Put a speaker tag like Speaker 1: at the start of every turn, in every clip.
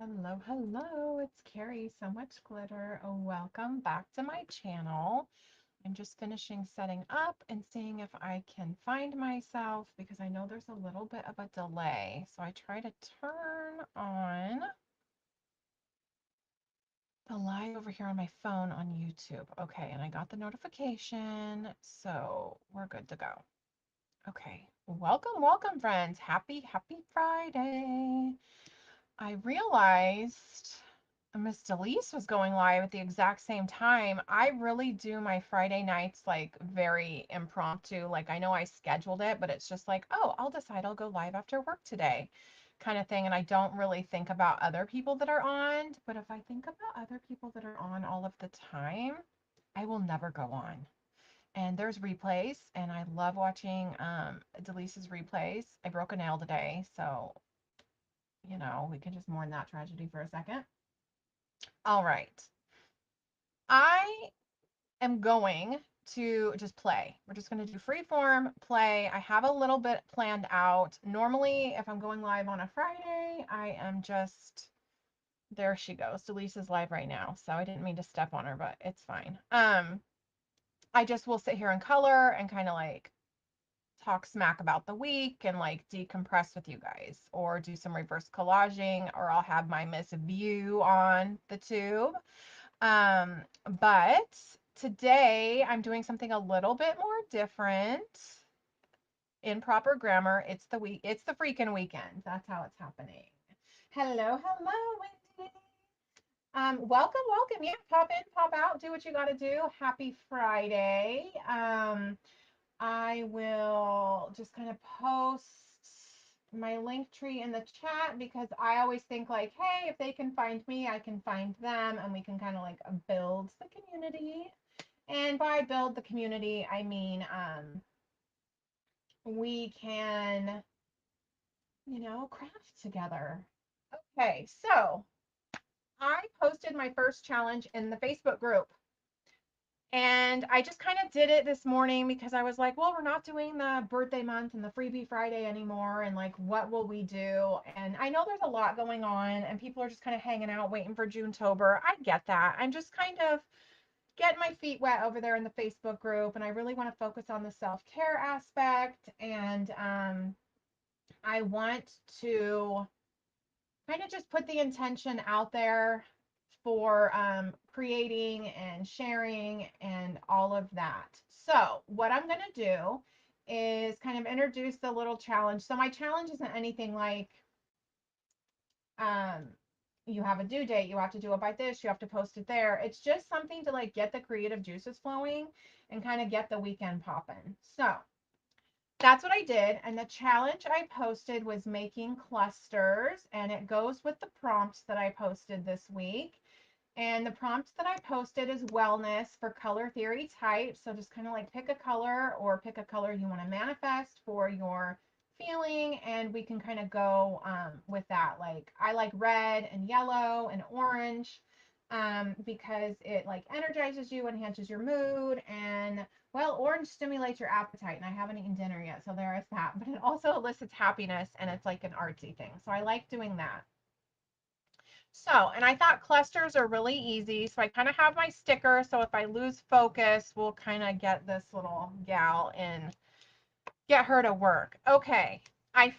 Speaker 1: Hello, hello, it's Carrie, Sewmuchglitter. Welcome back to my channel. I'm just finishing setting up and seeing if I can find myself because I know there's a little bit of a delay. So I try to turn on the live over here on my phone on YouTube. Okay, and I got the notification, so we're good to go. Okay, welcome, friends. Happy Friday. I realized Miss Delise was going live at the exact same time. I really do my Friday nights like very impromptu. Like I know I scheduled it, but it's just like, oh, I'll decide I'll go live after work today kind of thing. And I don't really think about other people that are on. But if I think about other people that are on all of the time, I will never go on. And there's replays, and I love watching Delise's replays. I broke a nail today, so we can just mourn that tragedy for a second. All right. I am going to just play. We're just going to do free form play. I have a little bit planned out. Normally, if I'm going live on a Friday, I am just there she goes. Delise is live right now. So I didn't mean to step on her, but it's fine. I just will sit here and color and kind of like talk smack about the week and like decompress with you guys or do some reverse collaging, or I'll have my Miss View on the tube. But today I'm doing something a little bit more different. In proper grammar, it's the freaking weekend. That's how it's happening. Hello, Wendy. Welcome. Yeah, pop in, pop out, do what you gotta do. Happy Friday. I will just kind of post my link tree in the chat because I always think like, hey, if they can find me, I can find them, and we can kind of like build the community. And by build the community, I mean we can, craft together. Okay, so I posted my first challenge in the Facebook group. And I just kind of did it this morning because I was like, well, we're not doing the birthday month and the freebie Friday anymore. And like, what will we do? And I know there's a lot going on and people are just kind of hanging out waiting for Junetober. I get that. I'm just kind of getting my feet wet over there in the Facebook group. And I really want to focus on the self-care aspect. And I want to kind of just put the intention out there for creating and sharing and all of that. So what I'm going to do is kind of introduce the little challenge. So my challenge isn't anything like um, you have a due date, you have to do it by this, you have to post it there. It's just something to like get the creative juices flowing and kind of get the weekend popping. So that's what I did. And the challenge I posted was making clusters, and it goes with the prompts that I posted this week. And the prompt that I posted is wellness for color theory types. So just kind of like pick a color or pick a color you want to manifest for your feeling. And we can kind of go with that. Like I like red and yellow and orange because it like energizes you, enhances your mood. And well, orange stimulates your appetite. And I haven't eaten dinner yet. So there is that. But it also elicits happiness and it's like an artsy thing. So I like doing that. So, and I thought clusters are really easy. So I kind of have my sticker. So if I lose focus, we'll kind of get this little gal and get her to work. Okay. I've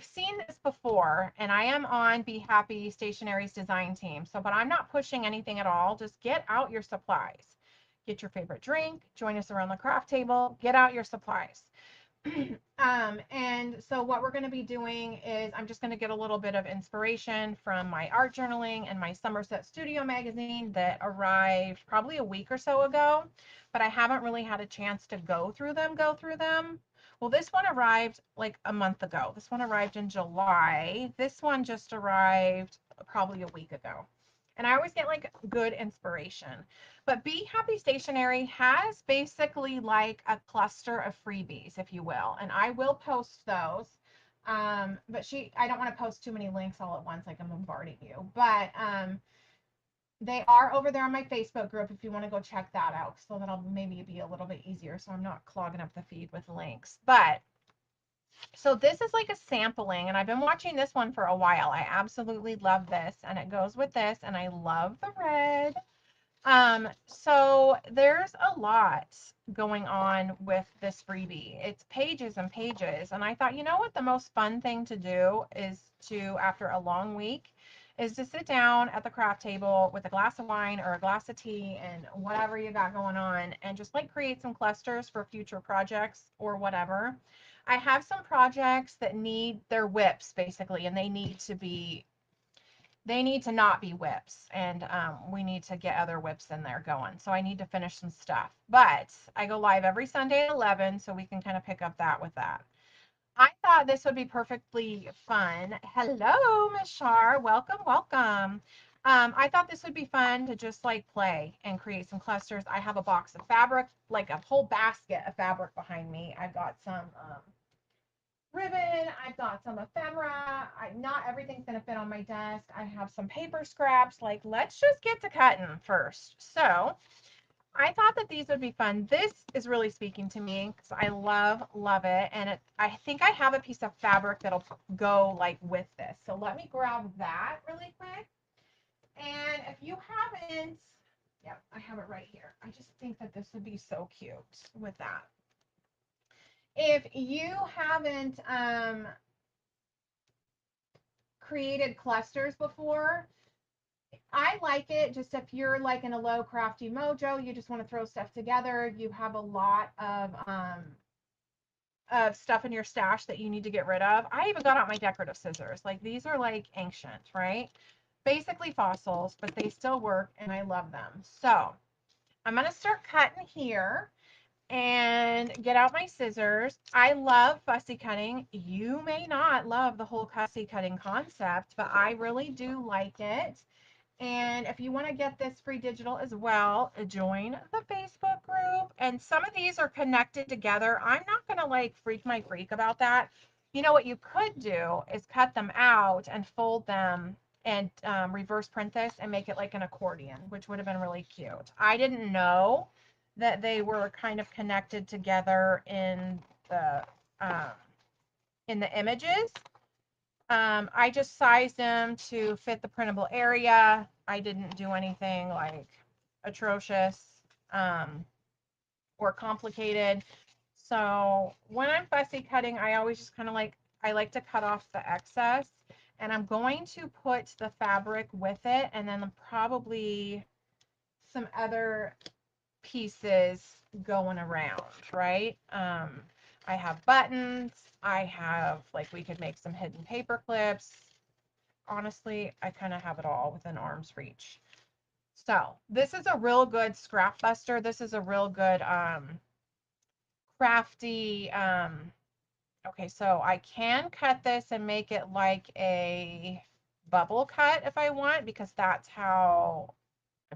Speaker 1: seen this before, and I am on Be Happy Stationery's design team. So, but I'm not pushing anything at all. Just get out your supplies. Get your favorite drink, join us around the craft table, get out your supplies. And so what we're going to be doing is I'm just going to get a little bit of inspiration from my art journaling and my Somerset Studio magazine that arrived probably a week or so ago, but I haven't really had a chance to go through them. Well, this one arrived like a month ago. This one arrived in July. This one just arrived probably a week ago. And I always get like good inspiration. But Be Happy Stationery has basically like a cluster of freebies, if you will, and I will post those. But I don't want to post too many links all at once, like I'm bombarding you. But they are over there on my Facebook group if you want to go check that out, so that'll maybe be a little bit easier. So I'm not clogging up the feed with links. But So this is like a sampling, and I've been watching this one for a while. I absolutely love this, and it goes with this, and I love the red. So there's a lot going on with this freebie. It's pages and pages. And I thought, you know what, the most fun thing to do is to, after a long week, is to sit down at the craft table with a glass of wine or a glass of tea and whatever you got going on and just like create some clusters for future projects or whatever. I have some projects that need their whips basically, and they need to not be whips, and we need to get other whips in there going, so I need to finish some stuff, but I go live every Sunday at 11, so we can kind of pick up that with that. I thought this would be perfectly fun. Hello, Miss Shar, welcome, welcome. I thought this would be fun to just like play and create some clusters. I have a box of fabric, like a whole basket of fabric behind me. I've got some ribbon. I've got some ephemera. Not everything's going to fit on my desk. I have some paper scraps. Like, let's just get to cutting first. So I thought that these would be fun. This is really speaking to me because I love it. And I think I have a piece of fabric that'll go like with this. So let me grab that really quick. And if you haven't, yeah, I have it right here. I just think that this would be so cute with that. If you haven't created clusters before, I like it just if you're like in a low crafty mojo, you just want to throw stuff together, you have a lot of stuff in your stash that you need to get rid of. I even got out my decorative scissors. Like these are like ancient, right? Basically fossils, but they still work and I love them. So I'm going to start cutting here and get out my scissors. I love fussy cutting. You may not love the whole fussy cutting concept, but I really do like it. And if you want to get this free digital as well, join the Facebook group. And some of these are connected together. I'm not going to like freak my freak about that. You know what you could do is cut them out and fold them and reverse print this and make it like an accordion, which would have been really cute. I didn't know that they were kind of connected together the um, in the images. I just sized them to fit the printable area. I didn't do anything like atrocious or complicated. So when I'm fussy cutting, I always just kind of I like to cut off the excess, and I'm going to put the fabric with it and then probably some other pieces going around, right? I have buttons. I have, like, we could make some hidden paper clips. Honestly, I kind of have it all within arm's reach. So this is a real good scrap buster. This is a real good crafty. Okay, so I can cut this and make it like a bubble cut if I want, because that's how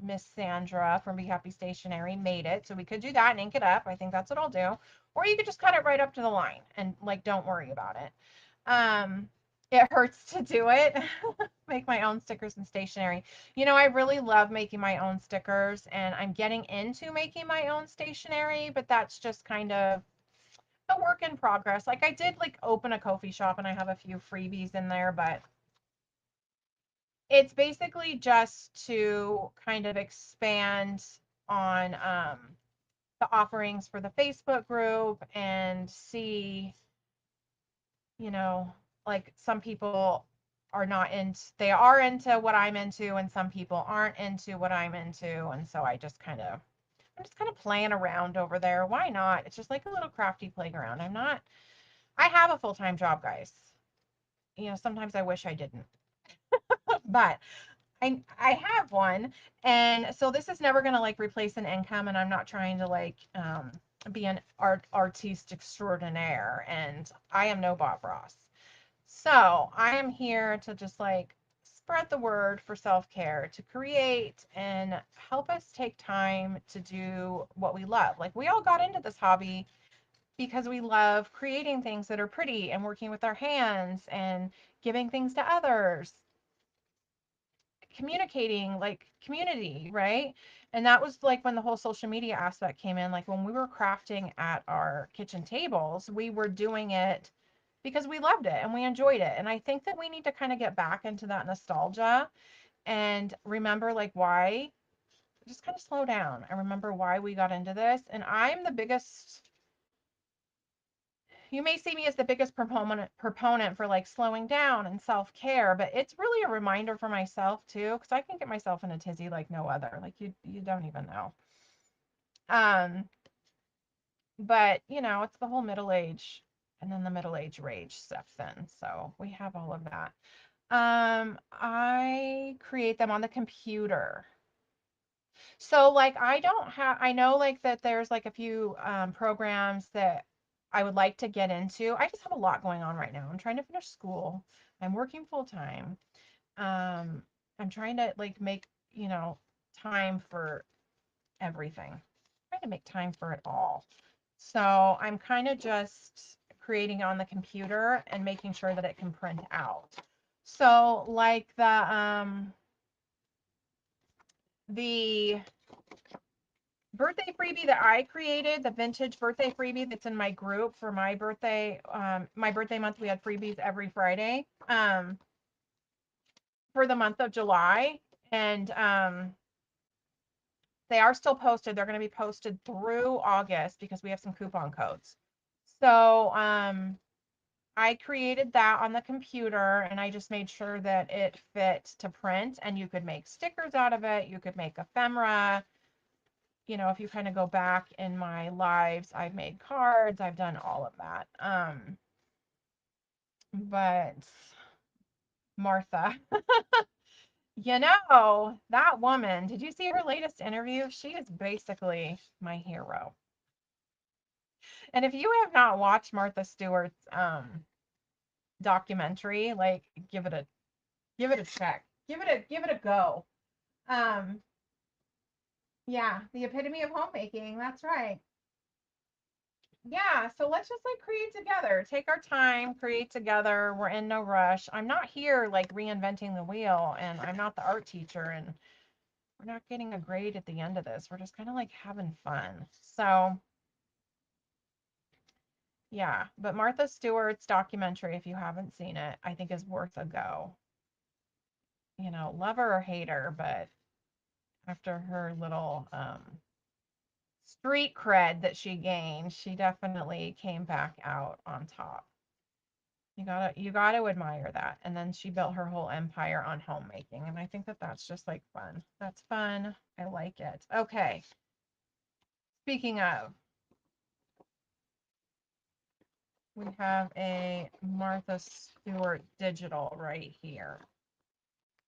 Speaker 1: Miss Sandra from Be Happy Stationery made it. So we could do that and ink it up. I think that's what I'll do. Or you could just cut it right up to the line and like don't worry about it. It hurts to do it. Make my own stickers and stationery. You know, I really love making my own stickers, and I'm getting into making my own stationery, but that's just kind of a work in progress. Like I did like open a coffee shop and I have a few freebies in there, but it's basically just to kind of expand on the offerings for the Facebook group and see, you know, like some people are not into, they are into what I'm into, and some people aren't into what I'm into. And so I'm just kind of playing around over there. Why not? It's just like a little crafty playground. I have a full-time job, guys. You know, sometimes I wish I didn't, but I have one, and so this is never gonna like replace an income, and I'm not trying to like be an artiste extraordinaire, and I am no Bob Ross. So I am here to just like spread the word for self-care, to create and help us take time to do what we love. Like we all got into this hobby because we love creating things that are pretty and working with our hands and giving things to others, communicating, like community, right? And that was like when the whole social media aspect came in. Like when we were crafting at our kitchen tables, we were doing it because we loved it and we enjoyed it. And I think that we need to kind of get back into that nostalgia and remember like why, just kind of slow down and remember why we got into this. And I'm the biggest, you may see me as the biggest proponent for like slowing down and self-care, but it's really a reminder for myself too, because I can get myself in a tizzy like no other. Like you don't even know. Um, but you know, it's the whole middle age and then the middle age rage steps in. So we have all of that. I create them on the computer. So like I don't have, I know like that there's like a few programs that I would like to get into. I just have a lot going on right now. I'm trying to finish school. I'm working full time. Um, I'm trying to like make, you know, time for everything. I'm trying to make time for it all. So I'm kind of just creating on the computer and making sure that it can print out. So like the birthday freebie that I created, the vintage birthday freebie that's in my group for my birthday month, we had freebies every Friday, for the month of July. And, they are still posted. They're going to be posted through August because we have some coupon codes. So, I created that on the computer and I just made sure that it fit to print, and you could make stickers out of it. You could make ephemera. You know, if you kind of go back in my lives, I've made cards, I've done all of that. But Martha, you know, that woman, did you see her latest interview? She is basically my hero. And if you have not watched Martha Stewart's documentary, like give it a check. Give it a go. Um, yeah, the epitome of homemaking. That's right. Yeah, so let's just like create together. Take our time, create together. We're in no rush. I'm not here like reinventing the wheel, and I'm not the art teacher, and we're not getting a grade at the end of this. We're just kind of like having fun. So, yeah, but Martha Stewart's documentary, if you haven't seen it, I think is worth a go. You know, love her or hate her, but after her little street cred that she gained, she definitely came back out on top. You gotta admire that. And then she built her whole empire on homemaking, and I think that that's just like fun. That's fun. I like it. Okay. Speaking of, we have a Martha Stewart digital right here.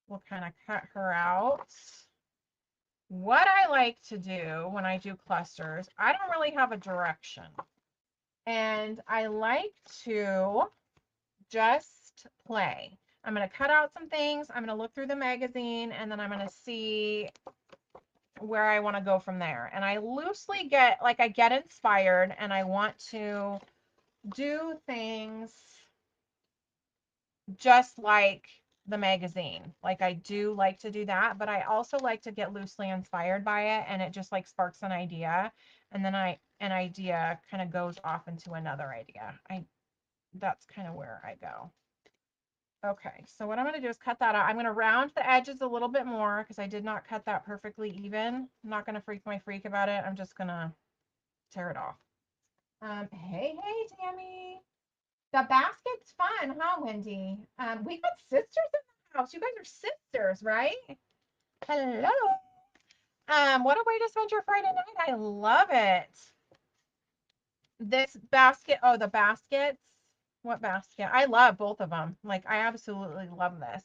Speaker 1: We'll kind of cut her out. What I like to do when I do clusters, I don't really have a direction. And I like to just play. I'm going to cut out some things. I'm going to look through the magazine, and then I'm going to see where I want to go from there. And I loosely get, like, I get inspired and I want to do things just like the magazine. Like, I do like to do that, but I also like to get loosely inspired by it, and it just like sparks an idea. And then an idea kind of goes off into another idea. That's kind of where I go. Okay, so what I'm going to do is cut that out. I'm going to round the edges a little bit more because I did not cut that perfectly even. I'm not going to freak my freak about it. I'm just going to tear it off. Hey, Tammy. The basket's fun, huh, Wendy? We got sisters in the house. You guys are sisters, right? Hello. What a way to spend your Friday night. I love it. This basket, oh, the baskets. What basket? I love both of them. Like, I absolutely love this.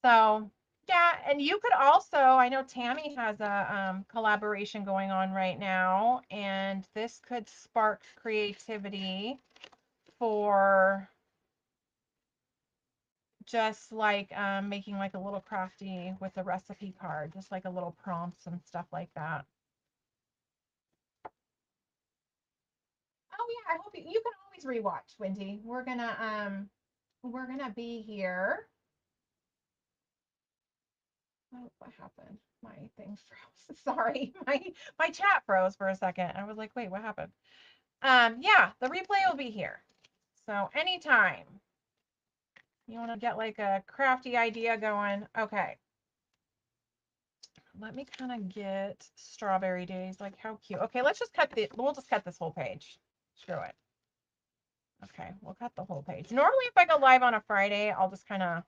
Speaker 1: So, yeah, and you could also, I know Tammy has a collaboration going on right now, and this could spark creativity for just like making like a little crafty with a recipe card, just like a little prompts and stuff like that. Oh yeah, I hope you can always rewatch, Wendy. We're gonna be here. Oh, what happened? My thing froze. Sorry, my chat froze for a second. I was like, wait, what happened? Yeah, the replay will be here. So anytime you want to get like a crafty idea going. Okay. Let me kind of get strawberry days. Like how cute. Okay, we'll just cut this whole page. Screw it. Okay, we'll cut the whole page. Normally if I go live on a Friday, I'll just kind of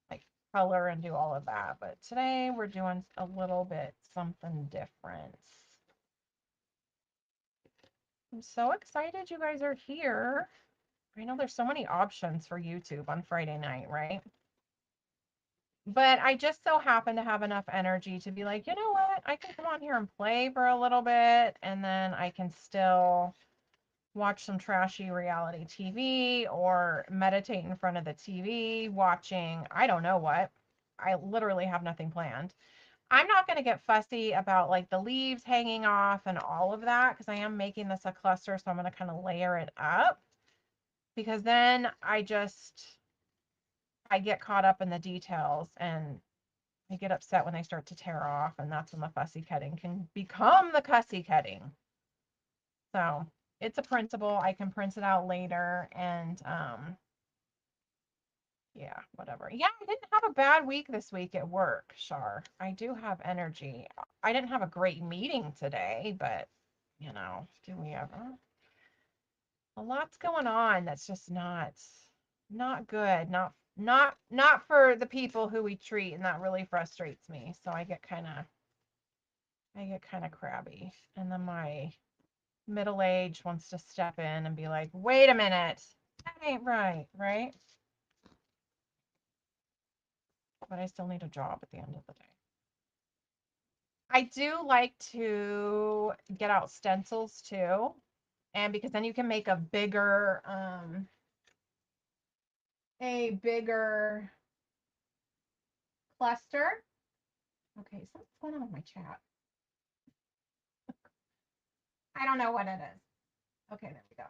Speaker 1: like color and do all of that. But today we're doing a little bit something different. I'm so excited you guys are here. I know there's so many options for YouTube on Friday night, right? But I just so happen to have enough energy to be like, you know what? I can come on here and play for a little bit, and then I can still watch some trashy reality TV or meditate in front of the TV watching, I don't know what. I literally have nothing planned. I'm not going to get fussy about like the leaves hanging off and all of that because I am making this a cluster, so I'm going to kind of layer it up because then I get caught up in the details and I get upset when they start to tear off, and that's when the fussy cutting can become the cussy cutting. So it's a principle. I can print it out later and yeah, whatever. Yeah, I didn't have a bad week this week at work, Shar. I do have energy. I didn't have a great meeting today, but you know, do we ever? A lot's going on that's just not good. Not for the people who we treat, and that really frustrates me. So I get kind of crabby. And then my middle age wants to step in and be like, wait a minute, that ain't right, right? But I still need a job at the end of the day. I do like to get out stencils too. And because then you can make a bigger cluster. Okay, so what's going on with my chat? I don't know what it is. Okay, there we go.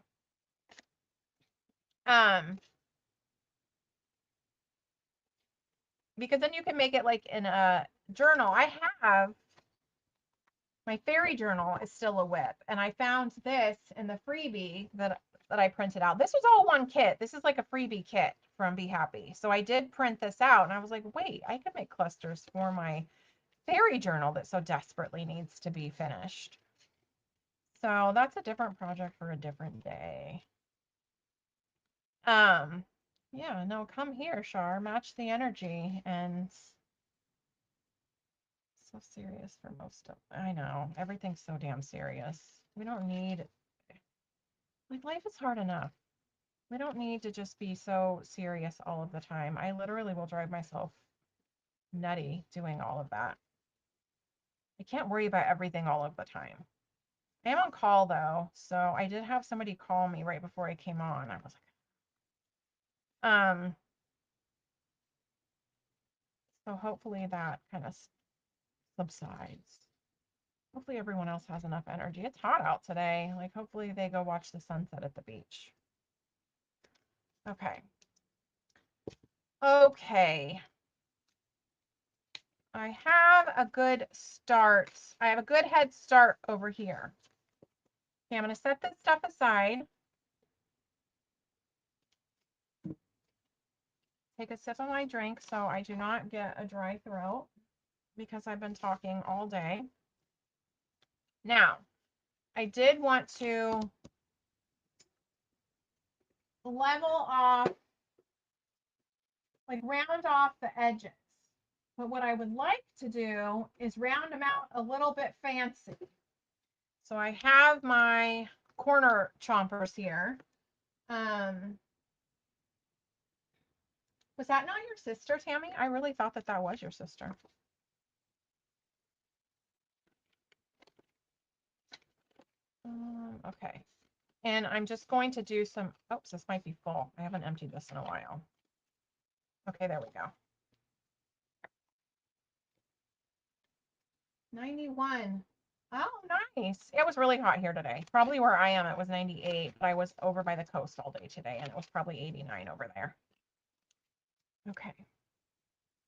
Speaker 1: Because then you can make it like in a journal. I have my fairy journal is still a whip, and I found this in the freebie that I printed out. This was all one kit. This is like a freebie kit from Be Happy. So I did print this out, and I was like, wait, I could make clusters for my fairy journal that so desperately needs to be finished. So that's a different project for a different day. Yeah, no, come here, Shar, match the energy. And so serious for most of, I know, everything's so damn serious. We don't need, like, life is hard enough. We don't need to just be so serious all of the time. I literally will drive myself nutty doing all of that. I can't worry about everything all of the time. I am on call though, so I did have somebody call me right before I came on. I was like, so hopefully that kind of subsides. Hopefully everyone else has enough energy. It's hot out today. Like hopefully they go watch the sunset at the beach. Okay. Okay. I have a good start. I have a good head start over here. Okay, I'm going to set this stuff aside. Take a sip of my drink so I do not get a dry throat because I've been talking all day. Now, I did want to level off, like round off the edges. But what I would like to do is round them out a little bit fancy. So I have my corner chompers here. Was that not your sister, Tammy? I really thought that that was your sister. Okay. And I'm just going to do some, oops, this might be full. I haven't emptied this in a while. Okay, there we go. 91. Oh, nice. It was really hot here today. Probably where I am, it was 98, but I was over by the coast all day today, and it was probably 89 over there. Okay.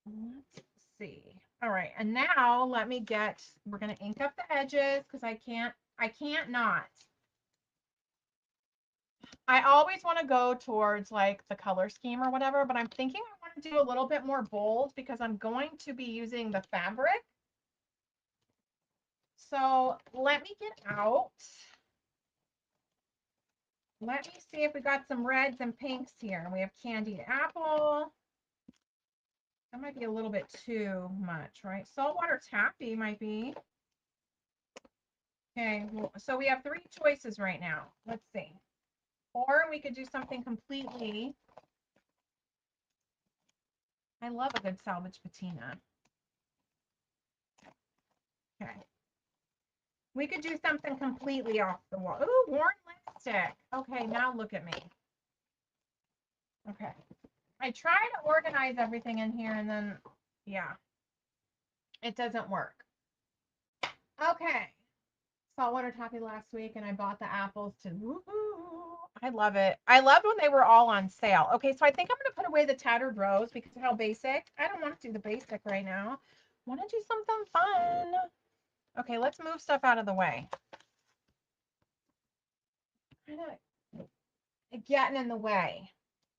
Speaker 1: Let's see. All right, and now we're gonna ink up the edges because I can't not. I always want to go towards like the color scheme or whatever, but I'm thinking I want to do a little bit more bold because I'm going to be using the fabric. So let me get out. Let me see if we got some reds and pinks here. We have candied apple. That might be a little bit too much, right? Saltwater taffy might be. Okay, well, so we have three choices right now. Let's see. Or we could do something completely. I love a good salvage patina. Okay. We could do something completely off the wall. Ooh, worn lipstick. Okay, now look at me. Okay. I try to organize everything in here and then, yeah, it doesn't work. Okay. Saltwater taffy last week and I bought the apples to woohoo. I love it. I loved when they were all on sale. Okay, so I think I'm gonna put away the tattered rose because of how basic. I don't want to do the basic right now. I want to do something fun. Okay, let's move stuff out of the way. Getting in the way.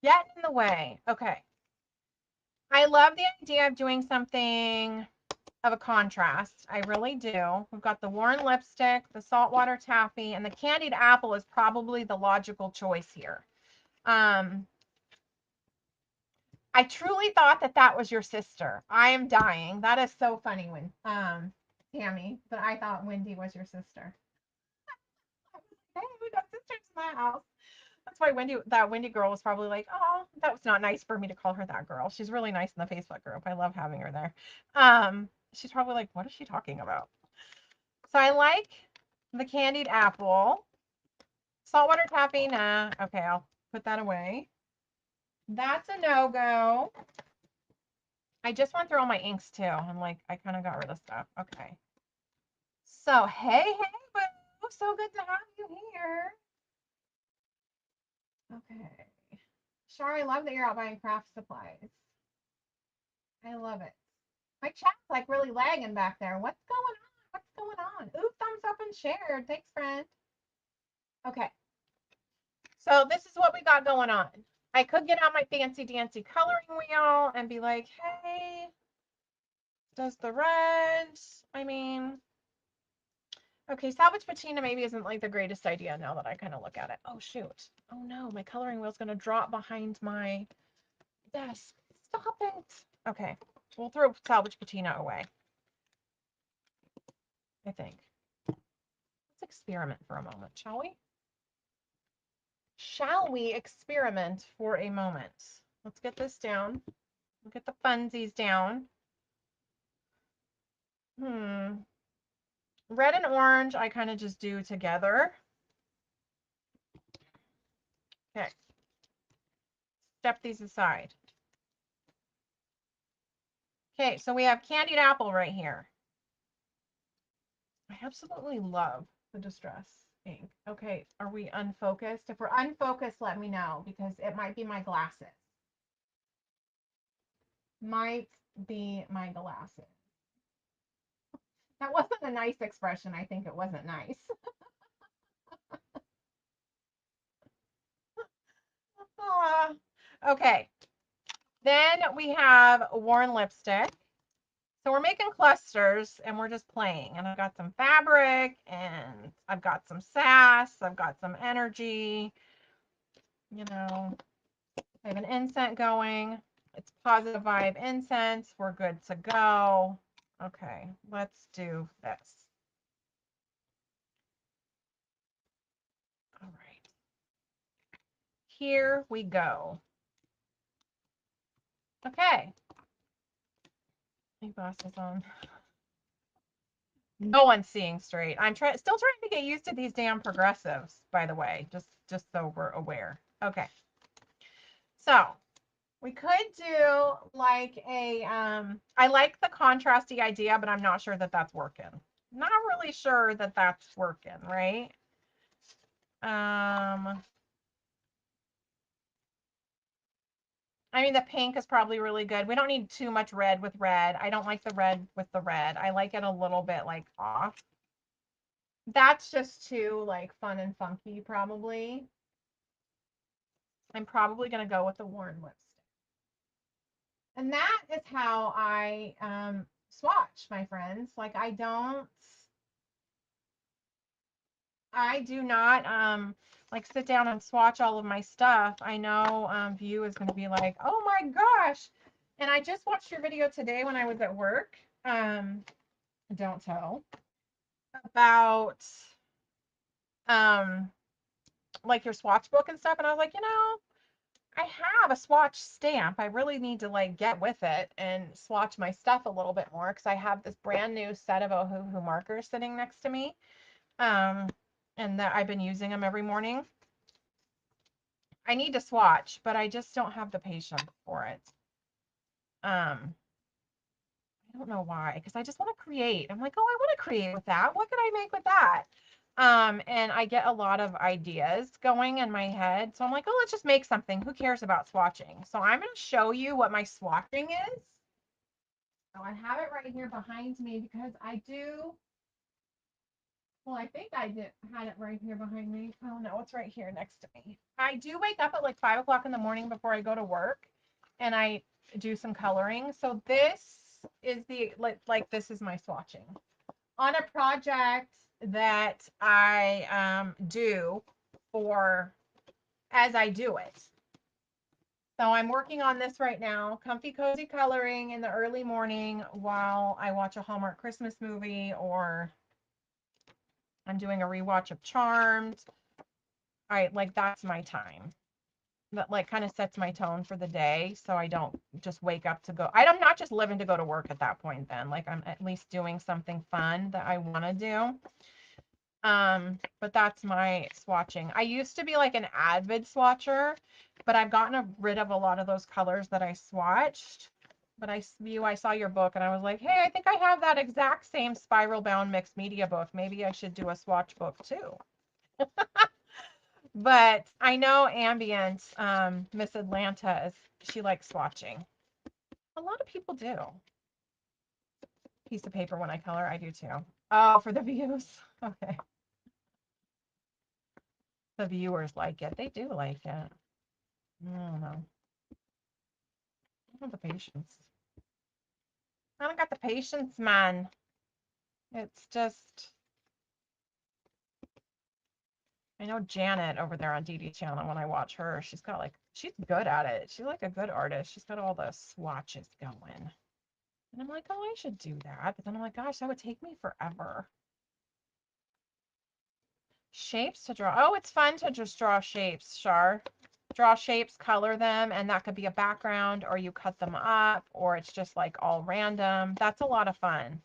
Speaker 1: Getting in the way. Okay. I love the idea of doing something of a contrast. I really do. We've got the worn lipstick, the saltwater taffy, and the candied apple is probably the logical choice here. I truly thought that that was your sister. I am dying. That is so funny when Tammy, that I thought Wendy was your sister. Hey, we got sisters in my house. That's why that Wendy girl was probably like, oh, that was not nice for me to call her that girl. She's really nice in the Facebook group. I love having her there. She's probably like, what is she talking about? So I like the candied apple. Saltwater taffy, nah. Okay, I'll put that away. That's a no-go. I just went through all my inks too. I'm like, I kind of got rid of stuff. Okay. So, hey, boo. So good to have you here. Okay. Shar, I love that you're out buying craft supplies. I love it. My chat's like really lagging back there. What's going on? What's going on? Ooh, thumbs up and shared. Thanks, friend. Okay. So this is what we got going on. I could get out my fancy dancy coloring wheel and be like, hey, does the reds? I mean, okay, salvage patina maybe isn't like the greatest idea now that I kind of look at it. Oh, shoot. Oh, no, my coloring wheel's going to drop behind my desk. Stop it. Okay, we'll throw salvage patina away, I think. Let's experiment for a moment, shall we? Shall we experiment for a moment? Let's get this down. We'll get the funsies down. Red and orange, I kind of just do together. Okay. Step these aside. Okay, so we have candied apple right here. I absolutely love the distress ink. Okay, are we unfocused? If we're unfocused, let me know because it might be my glasses. Might be my glasses. That wasn't a nice expression. I think it wasn't nice. Okay. Then we have worn lipstick. So we're making clusters and we're just playing. And I've got some fabric and I've got some sass. I've got some energy. You know, I have an incense going. It's positive vibe incense. We're good to go. Okay, let's do this. All right. Here we go. Okay. My glasses on. No one's seeing straight. I'm still trying to get used to these damn progressives, by the way, just so we're aware. Okay. So we could do like a I like the contrasty idea, but I'm not sure that that's working. Not really sure that that's working, right? I mean, the pink is probably really good. We don't need too much red with red. I don't like the red with the red. I like it a little bit like off. That's just too like fun and funky, probably. I'm probably going to go with the worn lipstick. And that is how I swatch, my friends. Like I do not like sit down and swatch all of my stuff. I know View is going to be like, oh my gosh. And I just watched your video today when I was at work. Don't tell. About um like your swatch book and stuff. And I was like, I have a swatch stamp. I really need to like get with it and swatch my stuff a little bit more because I have this brand new set of Ohuhu markers sitting next to me. Um, and that I've been using them every morning. I need to swatch, but I just don't have the patience for it. I don't know why, because I just want to create. I'm like, oh, I want to create with that. What could I make with that? And I get a lot of ideas going in my head. So I'm like, oh, let's just make something. Who cares about swatching? So I'm going to show you what my swatching is. So I have it right here behind me because I do. Well, I think I had it right here behind me. Oh no, it's right here next to me. I do wake up at like 5 o'clock in the morning before I go to work, and I do some coloring. So this is the like this is my swatching on a project that I do for as I do it. So I'm working on this right now, comfy cozy coloring in the early morning while I watch a Hallmark Christmas movie, or I'm doing a rewatch of Charmed. All right, like that's my time. That like kind of sets my tone for the day, so I don't just wake up to go. I'm not just living to go to work at that point then. Like I'm at least doing something fun that I want to do. But that's my swatching. I used to be like an avid swatcher, but I've gotten rid of a lot of those colors that I swatched. But I saw your book and I was like, hey, I think I have that exact same spiral bound mixed media book. Maybe I should do a swatch book too. But I know Ambient, Miss Atlanta, she likes swatching. A lot of people do. Piece of paper when I color, I do too. Oh, for the views. Okay. The viewers like it. They do like it. I don't know. I don't have the patience. I don't got the patience, man. It's just, I know Janet over there on Dee Dee channel, when I watch her, she's good at it. She's like a good artist. She's got all the swatches going. And I'm like, oh, I should do that. But then I'm like, gosh, that would take me forever. Shapes to draw. Oh, it's fun to just draw shapes, Shar. Draw shapes, color them, and that could be a background, or you cut them up, or it's just like all random. That's a lot of fun.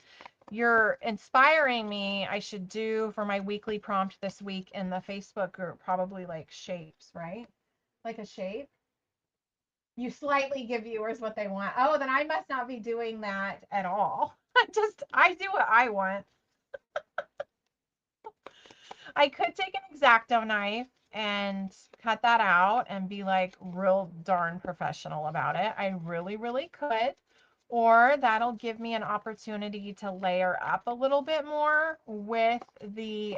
Speaker 1: You're inspiring me. I should do for my weekly prompt this week in the Facebook group, probably like shapes, right? Like a shape. You slightly give viewers what they want. Oh, then I must not be doing that at all. I do what I want. I could take an X-Acto knife and cut that out and be like real darn professional about it. I really, really could. Or that'll give me an opportunity to layer up a little bit more with the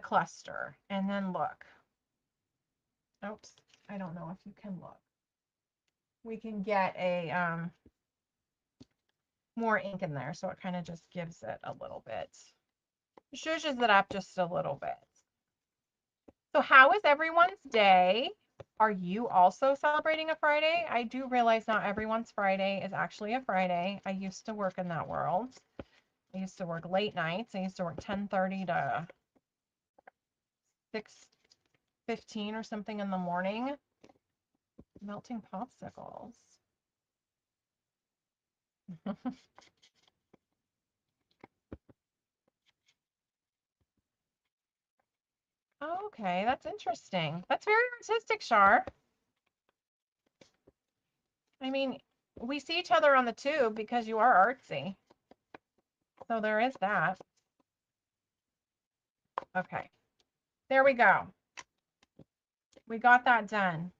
Speaker 1: cluster. And then look. Oops, I don't know if you can look. We can get a more ink in there, so it kind of just gives it a little bit. Zhuzhes it up just a little bit. So how is everyone's day? Are you also celebrating a Friday? I do realize not everyone's Friday is actually a Friday. I used to work in that world. I used to work late nights. I used to work 10:30 to 6:15 or something in the morning. Melting popsicles. Okay, that's interesting. That's very artistic, Shar. I mean, we see each other on the tube because you are artsy. So there is that. Okay, there we go. We got that done.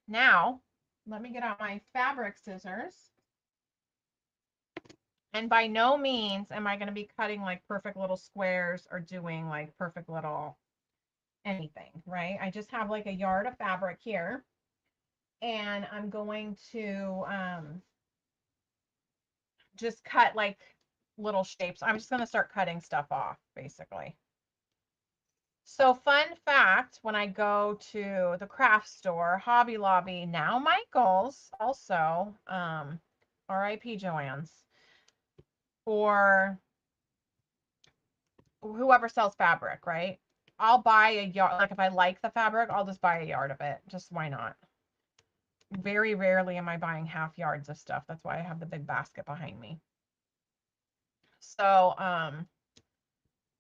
Speaker 1: Now, let me get out my fabric scissors. And by no means am I going to be cutting like perfect little squares or doing like perfect little anything, right? I just have like a yard of fabric here, and I'm going to just cut like little shapes. I'm just going to start cutting stuff off basically. So fun fact, when I go to the craft store, Hobby Lobby, now Michael's also, RIP Joann's, or whoever sells fabric, right? I'll buy a yard. Like if I like the fabric, I'll just buy a yard of it. Just why not? Very rarely am I buying half yards of stuff. That's why I have the big basket behind me. So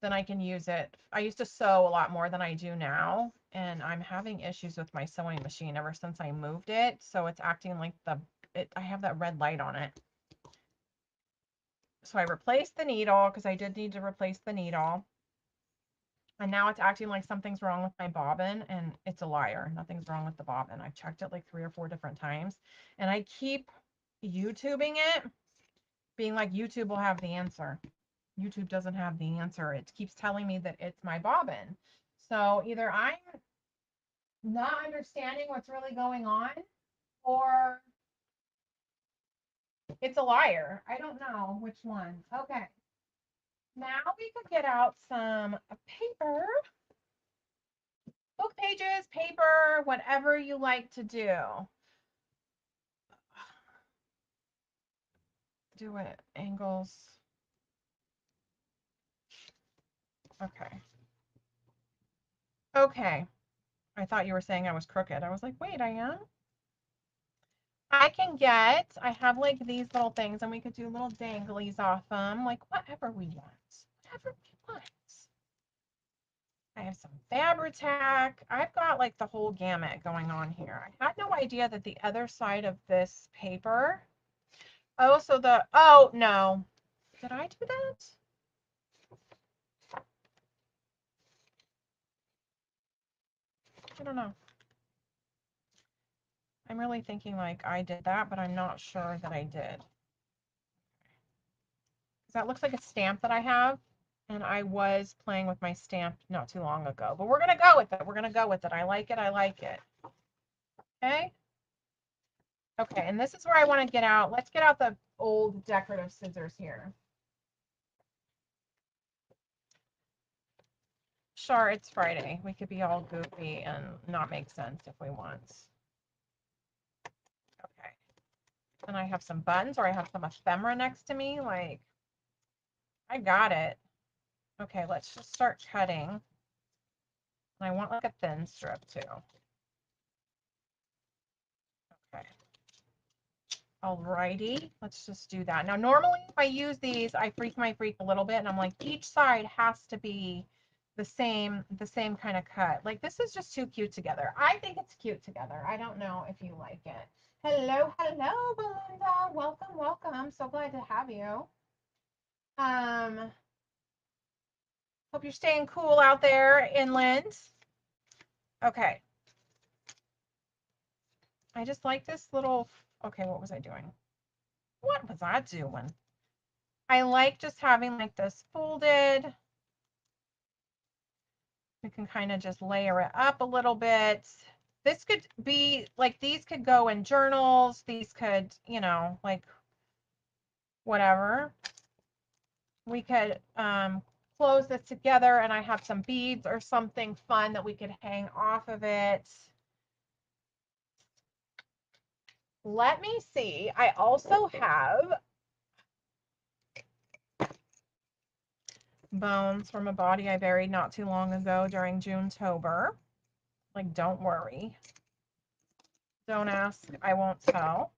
Speaker 1: then I can use it. I used to sew a lot more than I do now, and I'm having issues with my sewing machine ever since I moved it. So it's acting like I have that red light on it. So I replaced the needle because I did need to replace the needle. And now it's acting like something's wrong with my bobbin, and it's a liar. Nothing's wrong with the bobbin. I've checked it like 3 or 4 different times, and I keep YouTubing it, being like, YouTube will have the answer. YouTube doesn't have the answer. It keeps telling me that it's my bobbin. So either I'm not understanding what's really going on, or it's a liar. I don't know which one. Okay. Now we could get out some paper, book pages, paper, whatever you like to do. Do it. Angles. Okay. Okay. I thought you were saying I was crooked. I was like, wait, I am? I have like these little things, and we could do little danglies off them, like whatever we want. Whatever we want. I have some Fabri-Tac. I've got like the whole gamut going on here. I had no idea that the other side of this paper. Oh, oh no. Did I do that? I don't know. I'm really thinking like I did that, but I'm not sure that I did. That looks like a stamp that I have, and I was playing with my stamp not too long ago, but we're going to go with it. We're going to go with it. I like it. I like it. Okay. Okay. And this is where I want to get out. Let's get out the old decorative scissors here. Sure, it's Friday. We could be all goofy and not make sense if we want. Okay. And I have some buttons, or I have some ephemera next to me. Like, I got it. Okay, let's just start cutting. And I want like a thin strip too. Okay. Alrighty, let's just do that. Now, normally if I use these, I freak a little bit, and I'm like, each side has to be the same kind of cut. Like, this is just too cute together. I think it's cute together. I don't know if you like it. Hello, hello, Belinda. Welcome, welcome. I'm so glad to have you. Hope you're staying cool out there inland. Okay. I just like this little, okay, what was I doing? What was I doing? I like just having like this folded. We can kind of just layer it up a little bit. This could be like, these could go in journals. These could, like whatever. We could close this together, and I have some beads or something fun that we could hang off of it. Let me see. I also have bones from a body I buried not too long ago during June-tober. Like, don't worry. Don't ask, I won't tell.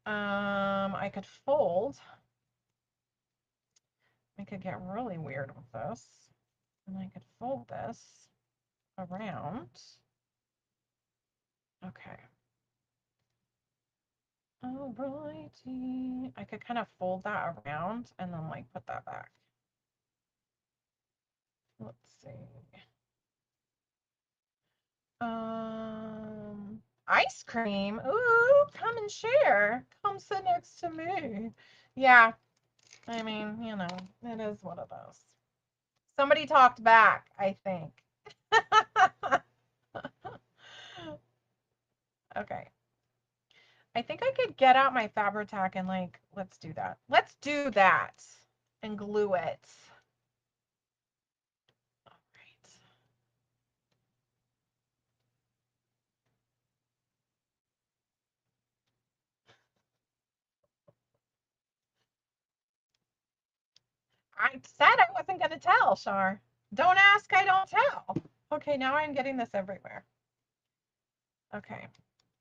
Speaker 1: I could fold. I could get really weird with this. And I could fold this around. Okay. Alrighty. I could kind of fold that around and then like put that back. Let's see. Ice cream. Ooh, come and share. Come Come sit next to me. Yeah, I mean, you know, it is what it is. Somebody talked back, I think. Okay. I think I could get out my Fabri-Tac and like, let's do that. Let's do that and glue it. All right. I said I wasn't going to tell, Shar. Don't ask, I don't tell. Okay, now I'm getting this everywhere. Okay,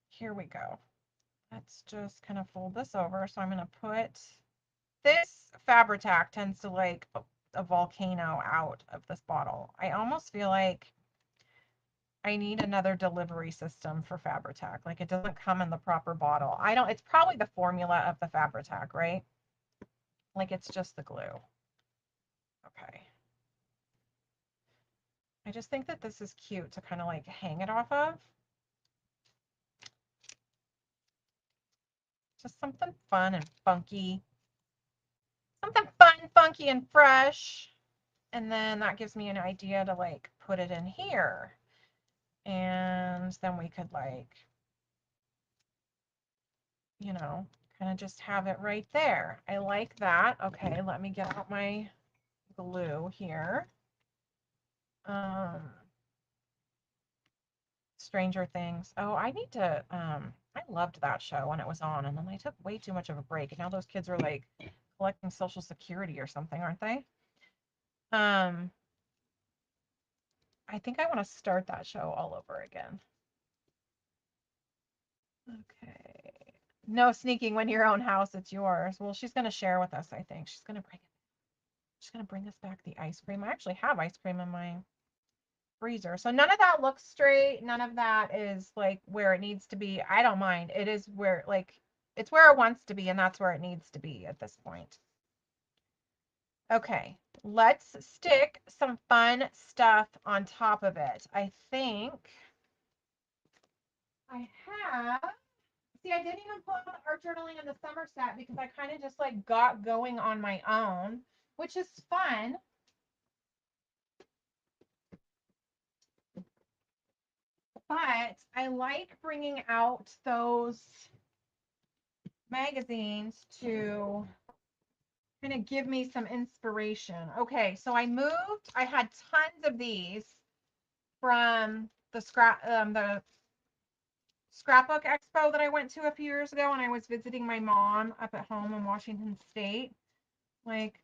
Speaker 1: here we go. Let's just kind of fold this over. So I'm going to put this Fabri-Tac tends to like a volcano out of this bottle. I almost feel like I need another delivery system for Fabri-Tac. Like it doesn't come in the proper bottle. I don't, it's probably the formula of the Fabri-Tac, right? Like it's just the glue. Okay. I just think that this is cute to kind of like hang it off of. Just something fun and funky. Something fun, funky, and fresh. And then that gives me an idea to like put it in here. And then we could like, you know, kind of just have it right there. I like that. Okay, let me get out my glue here. Stranger Things. Oh, I need to I loved that show when it was on, and then they took way too much of a break, and now those kids are like collecting Social Security or something, aren't they? I think I want to start that show all over again. Okay. No sneaking when your own house, it's yours. Well, she's gonna share with us, I think. She's gonna bring us back the ice cream. I actually have ice cream in my freezer. So none of that looks straight. None of that is like where it needs to be. I don't mind. It is where like it's where it wants to be, and that's where it needs to be at this point. Okay, let's stick some fun stuff on top of it. I think I have. See, I didn't even pull out the art journaling in the summer set because I kind of just like got going on my own, which is fun. But I like bringing out those magazines to kind of give me some inspiration. Okay, so I had tons of these from the scrapbook expo that I went to a few years ago when I was visiting my mom up at home in Washington State. Like,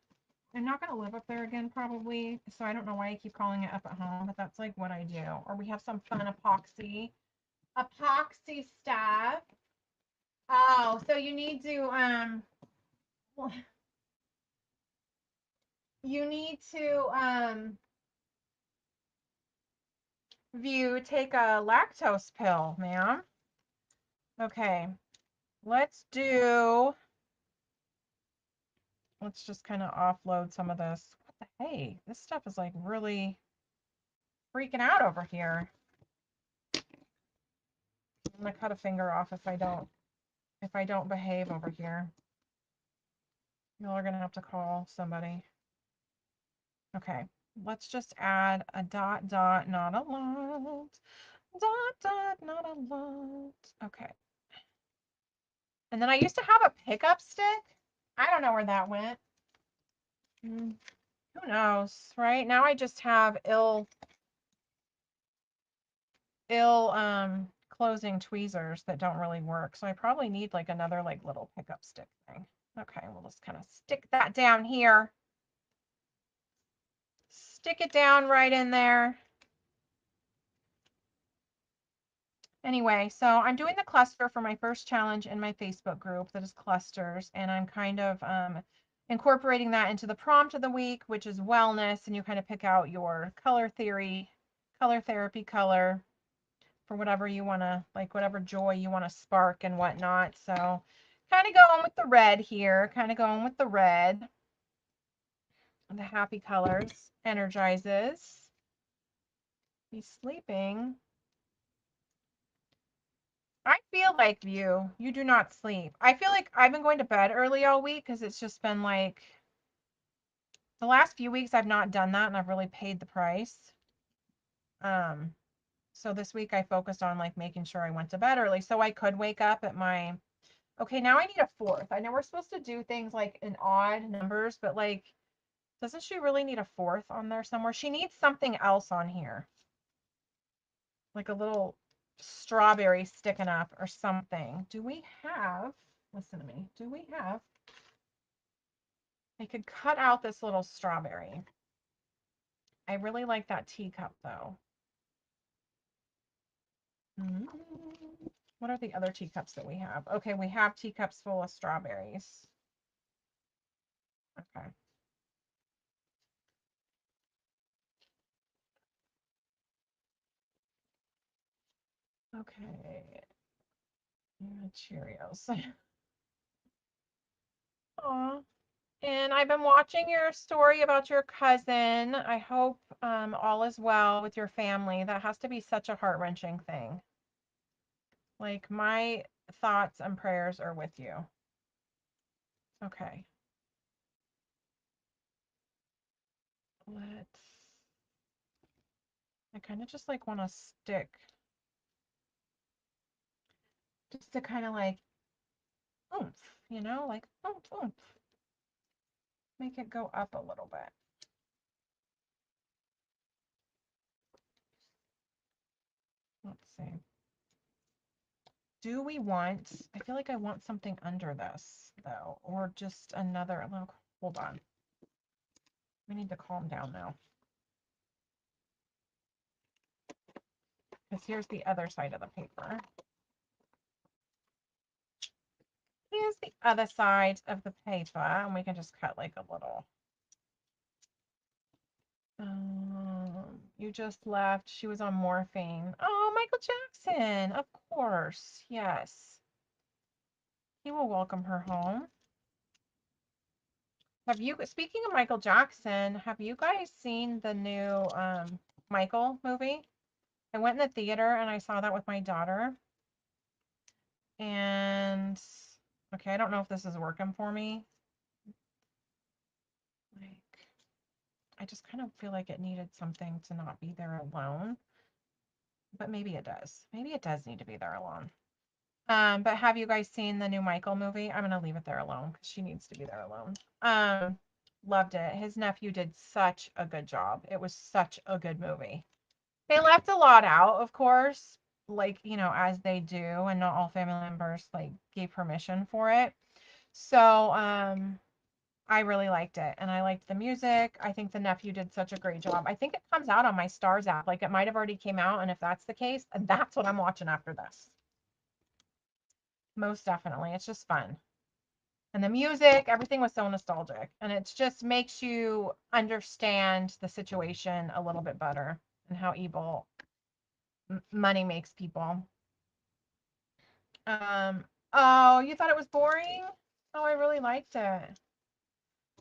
Speaker 1: I'm not going to live up there again probably, so I don't know why I keep calling it up at home, but that's like what I do. Or we have some fun epoxy stuff. Oh, so you need to you need to take a lactose pill, ma'am. Okay, let's just kind of offload some of this. What the hey? This stuff is like really freaking out over here. I'm gonna cut a finger off if I don't behave over here. Y'all are gonna have to call somebody. Okay, let's just add a dot dot, not a lot. Dot dot, not a lot. Okay. And then I used to have a pickup stick. I don't know where that went. Who knows, right? Now I just have ill closing tweezers that don't really work. So I probably need like another like little pickup stick thing. Okay, we'll just kind of stick that down here. Stick it down right in there. Anyway, so I'm doing the cluster for my first challenge in my Facebook group that is clusters, and I'm kind of incorporating that into the prompt of the week, which is wellness, and you kind of pick out your color therapy color for whatever you want to, like whatever joy you want to spark and whatnot. So kind of going with the red here, kind of going with the red. The happy colors energizes. He's sleeping. I feel like you do not sleep. I feel like I've been going to bed early all week because it's just been like the last few weeks I've not done that and I've really paid the price. Um, so this week I focused on like making sure I went to bed early so I could wake up at my, okay, now I need a fourth. I know we're supposed to do things like in odd numbers, but like, doesn't she really need a fourth on there somewhere? She needs something else on here, like a little strawberry sticking up or something. Do we have, listen to me, do we have, I could cut out this little strawberry. I really like that teacup though. Mm. What are the other teacups that we have? Okay, we have teacups full of strawberries. Okay. Okay. Yeah, Cheerios. Aw. And I've been watching your story about your cousin. I hope all is well with your family. That has to be such a heart-wrenching thing. Like my thoughts and prayers are with you. Okay. Let's, I kind of just like want to stick, just to kind of like oomph, like oomph, oomph. Make it go up a little bit. Let's see. Do we want, I feel like I want something under this though, or just another, look, hold on. We need to calm down now. Because here's the other side of the paper. Here's the other side of the paper, and we can just cut like a little. You just left. She was on morphine. Oh, Michael Jackson, of course. Yes. He will welcome her home. Speaking of Michael Jackson, have you guys seen the new Michael movie? I went in the theater and I saw that with my daughter. And okay, I don't know if this is working for me. Like, I just kind of feel like it needed something to not be there alone. But maybe it does. Maybe it does need to be there alone. But have you guys seen the new Michael movie? I'm gonna leave it there alone because she needs to be there alone. Loved it. His nephew did such a good job. It was such a good movie. They left a lot out, of course, like, as they do, and not all family members like gave permission for it. So, I really liked it and I liked the music. I think the nephew did such a great job. I think it comes out on my Stars app. Like it might have already came out, and if that's the case, that's what I'm watching after this. Most definitely. It's just fun. And the music, everything was so nostalgic. And it just makes you understand the situation a little bit better and how evil money makes people. Oh, you thought it was boring? Oh, I really liked it.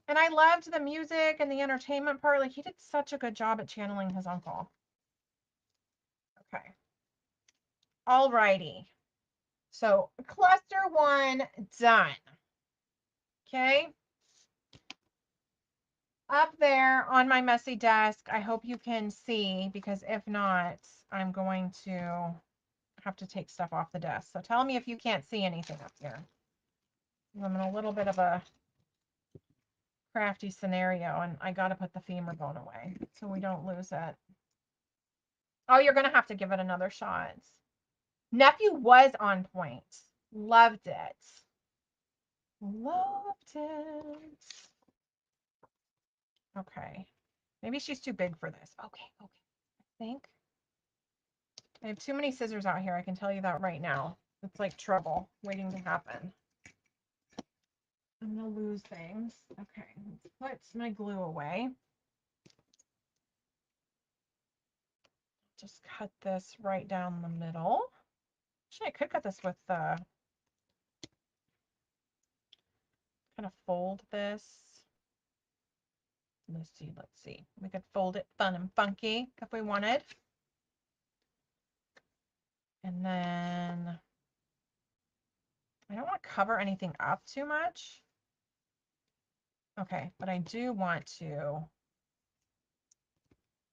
Speaker 1: And I loved the music and the entertainment part. Like he did such a good job at channeling his uncle. Okay. Alrighty. So cluster one done. Okay. Up there on my messy desk, I hope you can see, because if not, I'm going to have to take stuff off the desk. So tell me if you can't see anything up here. I'm in a little bit of a crafty scenario, and I got to put the femur bone away so we don't lose it. Oh, you're going to have to give it another shot. Nephew was on point. Loved it. Loved it. Okay. Maybe she's too big for this. Okay, okay. I think I have too many scissors out here. I can tell you that right now. It's like trouble waiting to happen. I'm gonna lose things. Okay, let's put my glue away. Just cut this right down the middle. Actually, I could cut this with kind of fold this. Let's see, let's see. We could fold it fun and funky if we wanted. And then I don't want to cover anything up too much. Okay, but I do want to,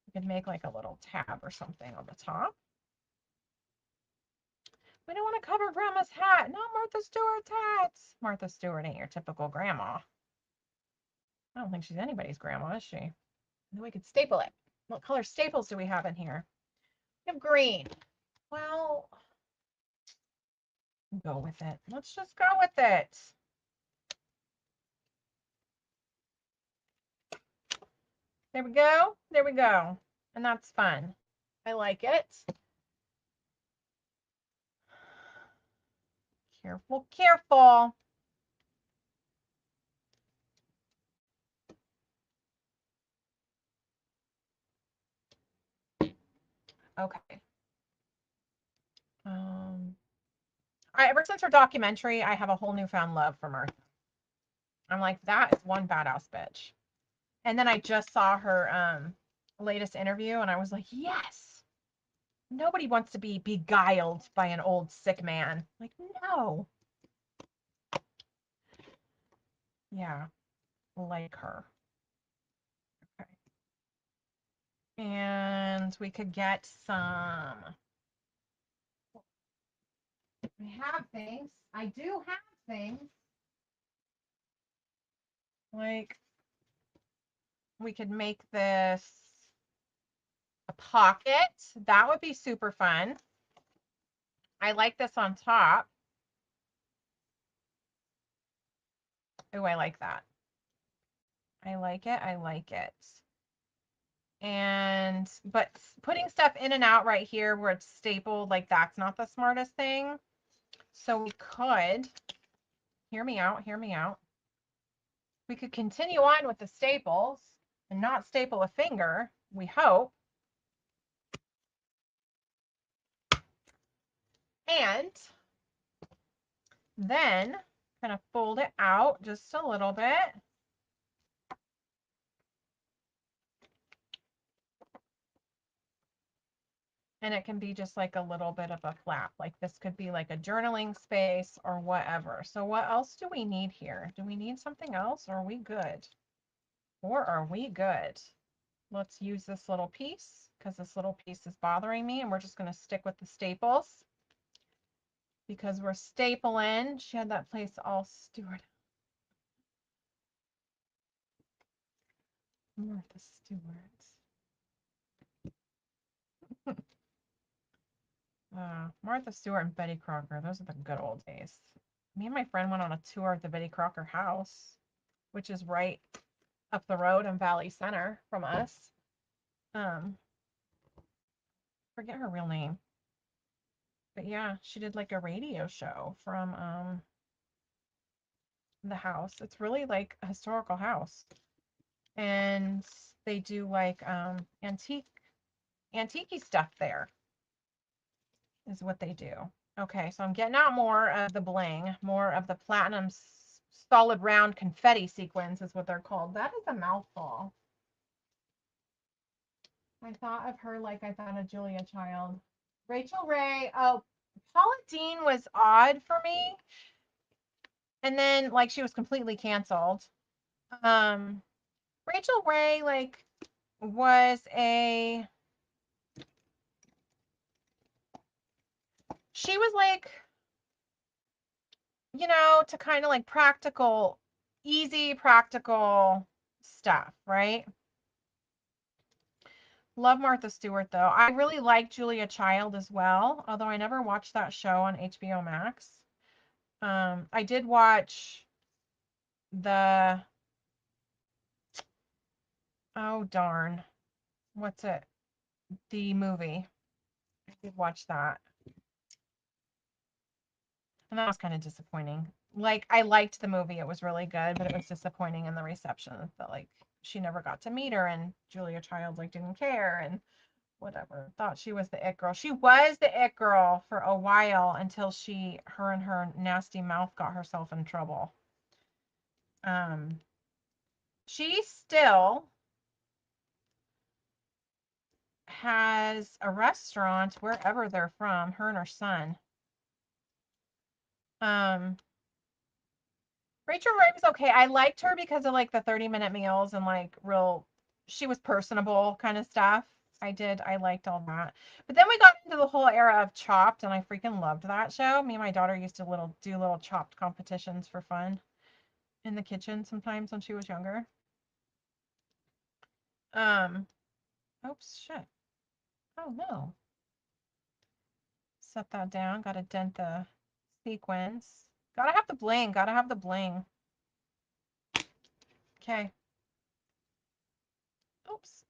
Speaker 1: we could make like a little tab or something on the top. We don't want to cover grandma's hat. Not Martha Stewart's hats. Martha Stewart ain't your typical grandma. I don't think she's anybody's grandma, is she? And then we could staple it. What color staples do we have in here? We have green. Well, go with it. Let's just go with it. There we go. There we go. And that's fun. I like it. Careful, careful. Okay. Ever since her documentary, I have a whole newfound love for Martha. I'm like, that is one badass bitch. And then I just saw her latest interview and I was like, yes. Nobody wants to be beguiled by an old sick man. Like, no. Yeah, like her. Okay. And we could get some. We have things. I do have things. Like, we could make this a pocket. That would be super fun. I like this on top. Oh, I like that. I like it. I like it. And, but putting stuff in and out right here where it's stapled, like that's not the smartest thing. So we could, hear me out, hear me out. We could continue on with the staples and not staple a finger, we hope. And then kind of fold it out just a little bit. And it can be just like a little bit of a flap. Like this could be like a journaling space or whatever. So what else do we need here? Do we need something else or are we good? Or are we good? Let's use this little piece because this little piece is bothering me and we're just going to stick with the staples because we're stapling. She had that place all Stewart. Martha Stewart. Martha Stewart and Betty Crocker. Those are the good old days. Me and my friend went on a tour of the Betty Crocker house, which is right up the road in Valley Center from us. Forget her real name. But yeah, she did like a radio show from the house. It's really like a historical house. And they do like antique stuff there is what they do. Okay, so I'm getting out more of the bling, more of the platinum solid round confetti sequins is what they're called. That is a mouthful. I thought of her like I thought of Julia Child. Rachel Ray. Oh, Paula Dean was odd for me. And then like she was completely canceled. Rachel Ray like was she was like, to kind of like practical, easy practical stuff, right? Love Martha Stewart though. I really like Julia Child as well, although I never watched that show on HBO Max. I did watch the, oh darn, what's it? The movie. I did watch that. And that was kind of disappointing. Like I liked the movie. It was really good, but it was disappointing in the reception that like she never got to meet her and Julia Child like didn't care and whatever. Thought she was the it girl. She was the it girl for a while until her and her nasty mouth got herself in trouble. She still has a restaurant wherever they're from, her and her son. Rachel Ray was okay. I liked her because of like the 30-minute meals and like real, she was personable kind of stuff. I liked all that. But then we got into the whole era of Chopped, and I freaking loved that show. Me and my daughter used to do little Chopped competitions for fun in the kitchen sometimes when she was younger. Um, oops, shit. Oh no. Set that down. Gotta dent the sequins. Gotta have the bling. Gotta have the bling. Okay. Oops.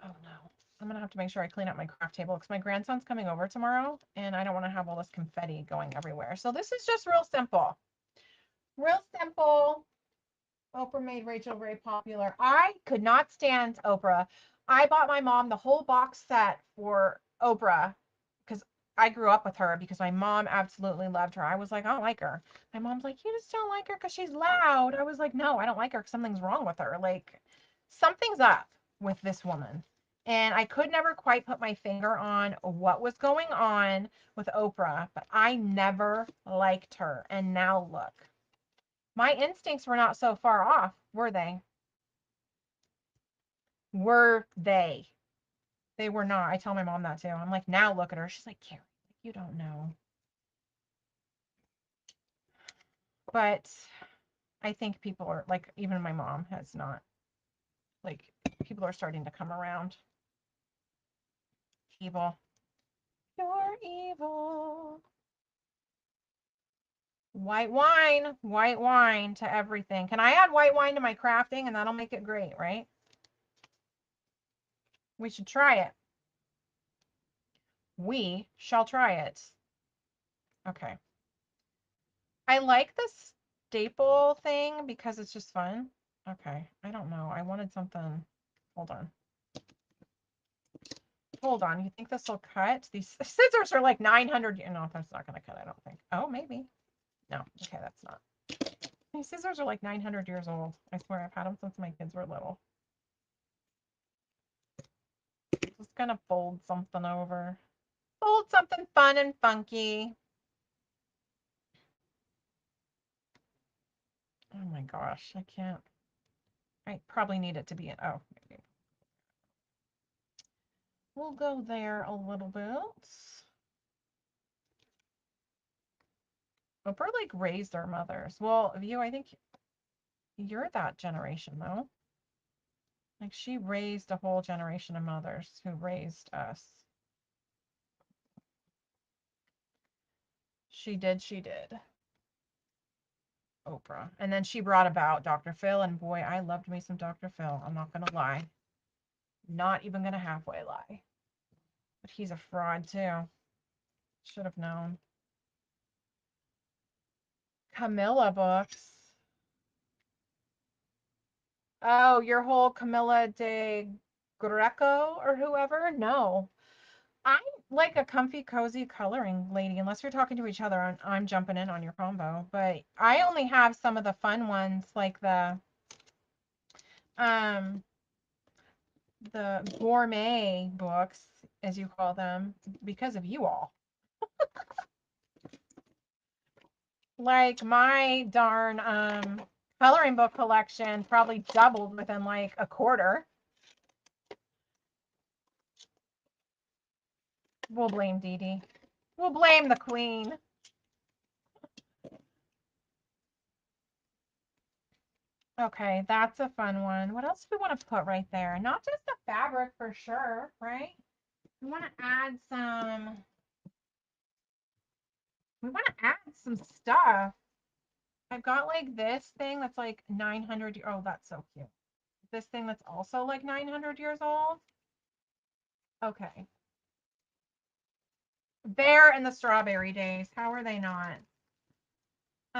Speaker 1: Oh no. I'm gonna have to make sure I clean up my craft table because my grandson's coming over tomorrow and I don't want to have all this confetti going everywhere. So this is just real simple. Real simple. Oprah made Rachel very popular. I could not stand Oprah. I bought my mom the whole box set for Oprah because I grew up with her because my mom absolutely loved her. I was like, I don't like her. My mom's like, you just don't like her because she's loud. I was like, no, I don't like her because something's wrong with her. Like, something's up with this woman. And I could never quite put my finger on what was going on with Oprah, but I never liked her. And now look. My instincts were not so far off, were they? Were they? They were not. I tell my mom that too. I'm like, now look at her. She's like, Carrie, you don't know. But I think people are like, even my mom has not, like, people are starting to come around. Evil. You're evil. White wine to everything. Can I add white wine to my crafting and that'll make it great, right? We should try it. We shall try it. Okay. I like the staple thing because it's just fun. Okay. I don't know. I wanted something. Hold on. Hold on. You think this will cut? These scissors are like 900. No, that's not going to cut, I don't think. Oh, maybe. No. Okay, that's not. These scissors are like 900 years old. I swear I've had them since my kids were little. Just going to fold something over. Fold something fun and funky. Oh my gosh. I can't. I probably need it to be. Oh, maybe. We'll go there a little bit. Oprah like raised our mothers. Well, you, I think you're that generation though. Like she raised a whole generation of mothers who raised us. She did, she did. Oprah. And then she brought about Dr. Phil, and boy, I loved me some Dr. Phil. I'm not gonna lie. Not even gonna halfway lie. But he's a fraud too. Should have known. Camilla books. Oh, your whole Camilla de Greco or whoever? No. I'm like a comfy, cozy coloring lady, unless you're talking to each other. I'm jumping in on your combo, but I only have some of the fun ones, like um the gourmet books, as you call them, because of you all. Like my darn coloring book collection probably doubled within like a quarter. We'll blame Dee Dee. We'll blame the queen. Okay, that's a fun one. What else do we want to put right there? Not just the fabric for sure, right? We want to add some, we want to add some stuff. I've got like this thing that's like 900. Oh, that's so cute. This thing that's also like 900 years old. Okay. They're in the strawberry days. How are they not? Oh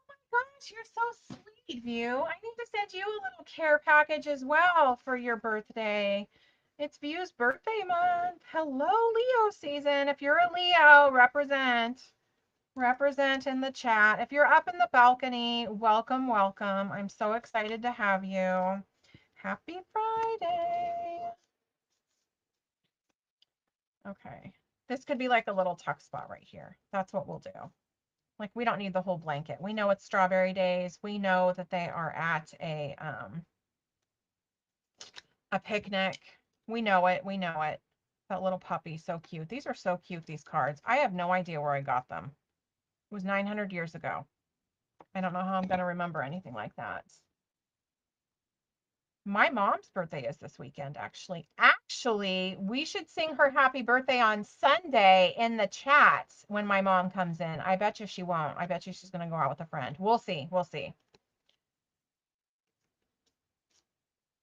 Speaker 1: my gosh, you're so sweet, View. I need to send you a little care package as well for your birthday. It's View's birthday month. Hello, Leo season. If you're a Leo, represent. Represent in the chat. If you're up in the balcony, welcome, welcome. I'm so excited to have you. Happy Friday. Okay. This could be like a little tuck spot right here. That's what we'll do. Like, we don't need the whole blanket. We know it's strawberry days. We know that they are at a picnic. We know it. We know it. That little puppy, so cute. These are so cute, these cards. I have no idea where I got them. It was 900 years ago. I don't know how I'm going to remember anything like that. My mom's birthday is this weekend, actually. Actually, we should sing her happy birthday on Sunday in the chat when my mom comes in. I bet you she won't. I bet you she's going to go out with a friend. We'll see. We'll see.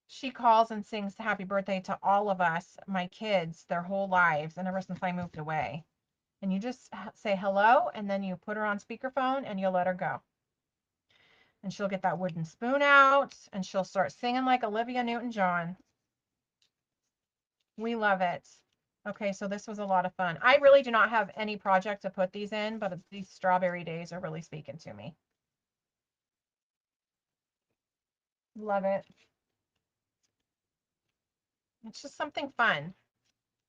Speaker 1: She calls and sings happy birthday to all of us, my kids, their whole lives, and ever since I moved away. And you just say hello, and then you put her on speakerphone and you'll let her go. And she'll get that wooden spoon out and she'll start singing like Olivia Newton-John. We love it. Okay, so this was a lot of fun. I really do not have any project to put these in, but these strawberry days are really speaking to me. Love it. It's just something fun.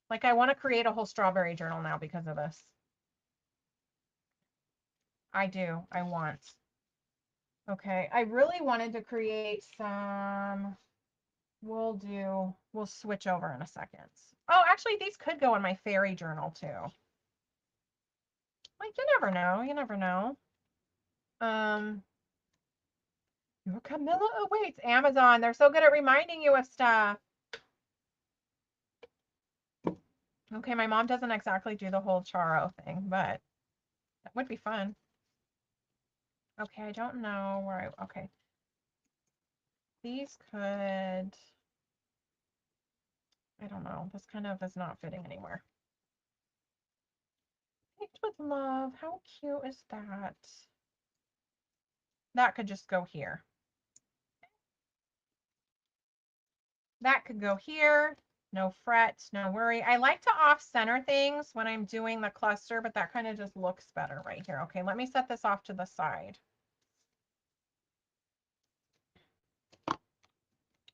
Speaker 1: Like, I want to create a whole strawberry journal now because of this. I do. I want. Okay, I really wanted to create some. We'll switch over in a second. Oh, actually, these could go in my fairy journal too. Like, you never know. You never know. Your Camilla awaits. Amazon. They're so good at reminding you of stuff. Okay, my mom doesn't exactly do the whole Charo thing, but that would be fun. Okay, I don't know where okay. These could, I don't know. This kind of is not fitting anywhere. Picked with love. How cute is that? That could just go here. That could go here. No fret, no worry. I like to off-center things when I'm doing the cluster, but that kind of just looks better right here. Okay, let me set this off to the side.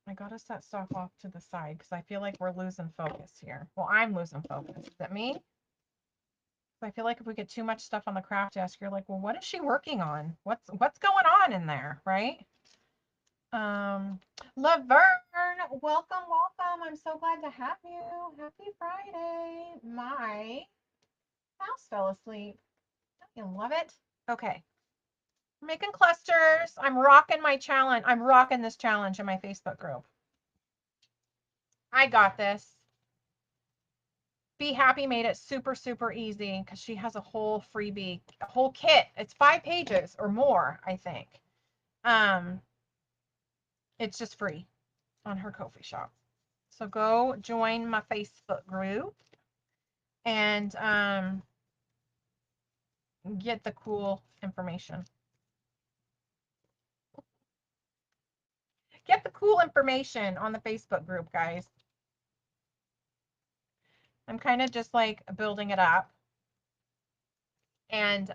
Speaker 1: I gotta set stuff off to the side because I feel like we're losing focus here. Well, I'm losing focus. Is that me? I feel like if we get too much stuff on the craft desk, you're like, well, what is she working on? What's going on in there, right? Laverne, welcome, welcome. I'm so glad to have you. Happy Friday. My house fell asleep. You love it? Okay. We're making clusters. I'm rocking my challenge. I'm rocking this challenge in my Facebook group. I got this. Be Happy made it super, super easy because she has a whole freebie, a whole kit. It's 5 pages or more, I think. It's just free on her Ko-fi shop. So go join my Facebook group and get the cool information. Get the cool information on the Facebook group, guys. I'm kind of just like building it up. And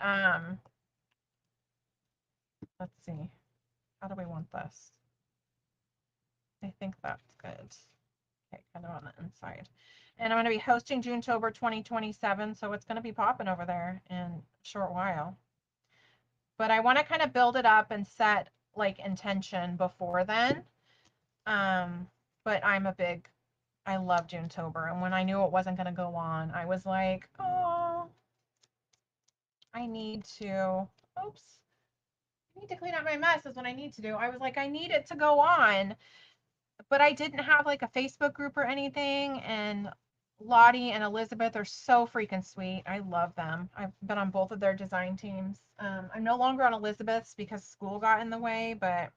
Speaker 1: let's see. How do we want this? I think that's good. Okay, kind of on the inside. And I'm going to be hosting Junetober 2027, so it's going to be popping over there in a short while. But I want to kind of build it up and set like intention before then. But I love Junetober. And when I knew it wasn't going to go on, I was like, oh, I need to, oops, I need to clean up my mess is what I need to do. I was like, I need it to go on, but I didn't have like a Facebook group or anything. And Lottie and Elizabeth are so freaking sweet. I love them. I've been on both of their design teams. I'm no longer on Elizabeth's because school got in the way, but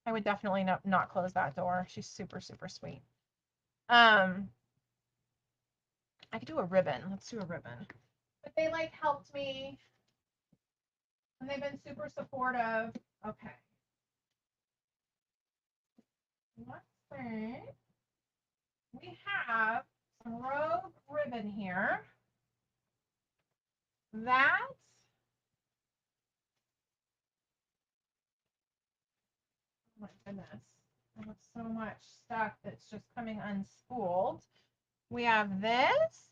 Speaker 1: I would definitely not close that door. She's super, super sweet. I could do a ribbon. Let's do a ribbon. But they like helped me and they've been super supportive. Okay. Let's see. We have some rogue ribbon here. That, oh my goodness, I have so much stuff that's just coming unspooled. We have this.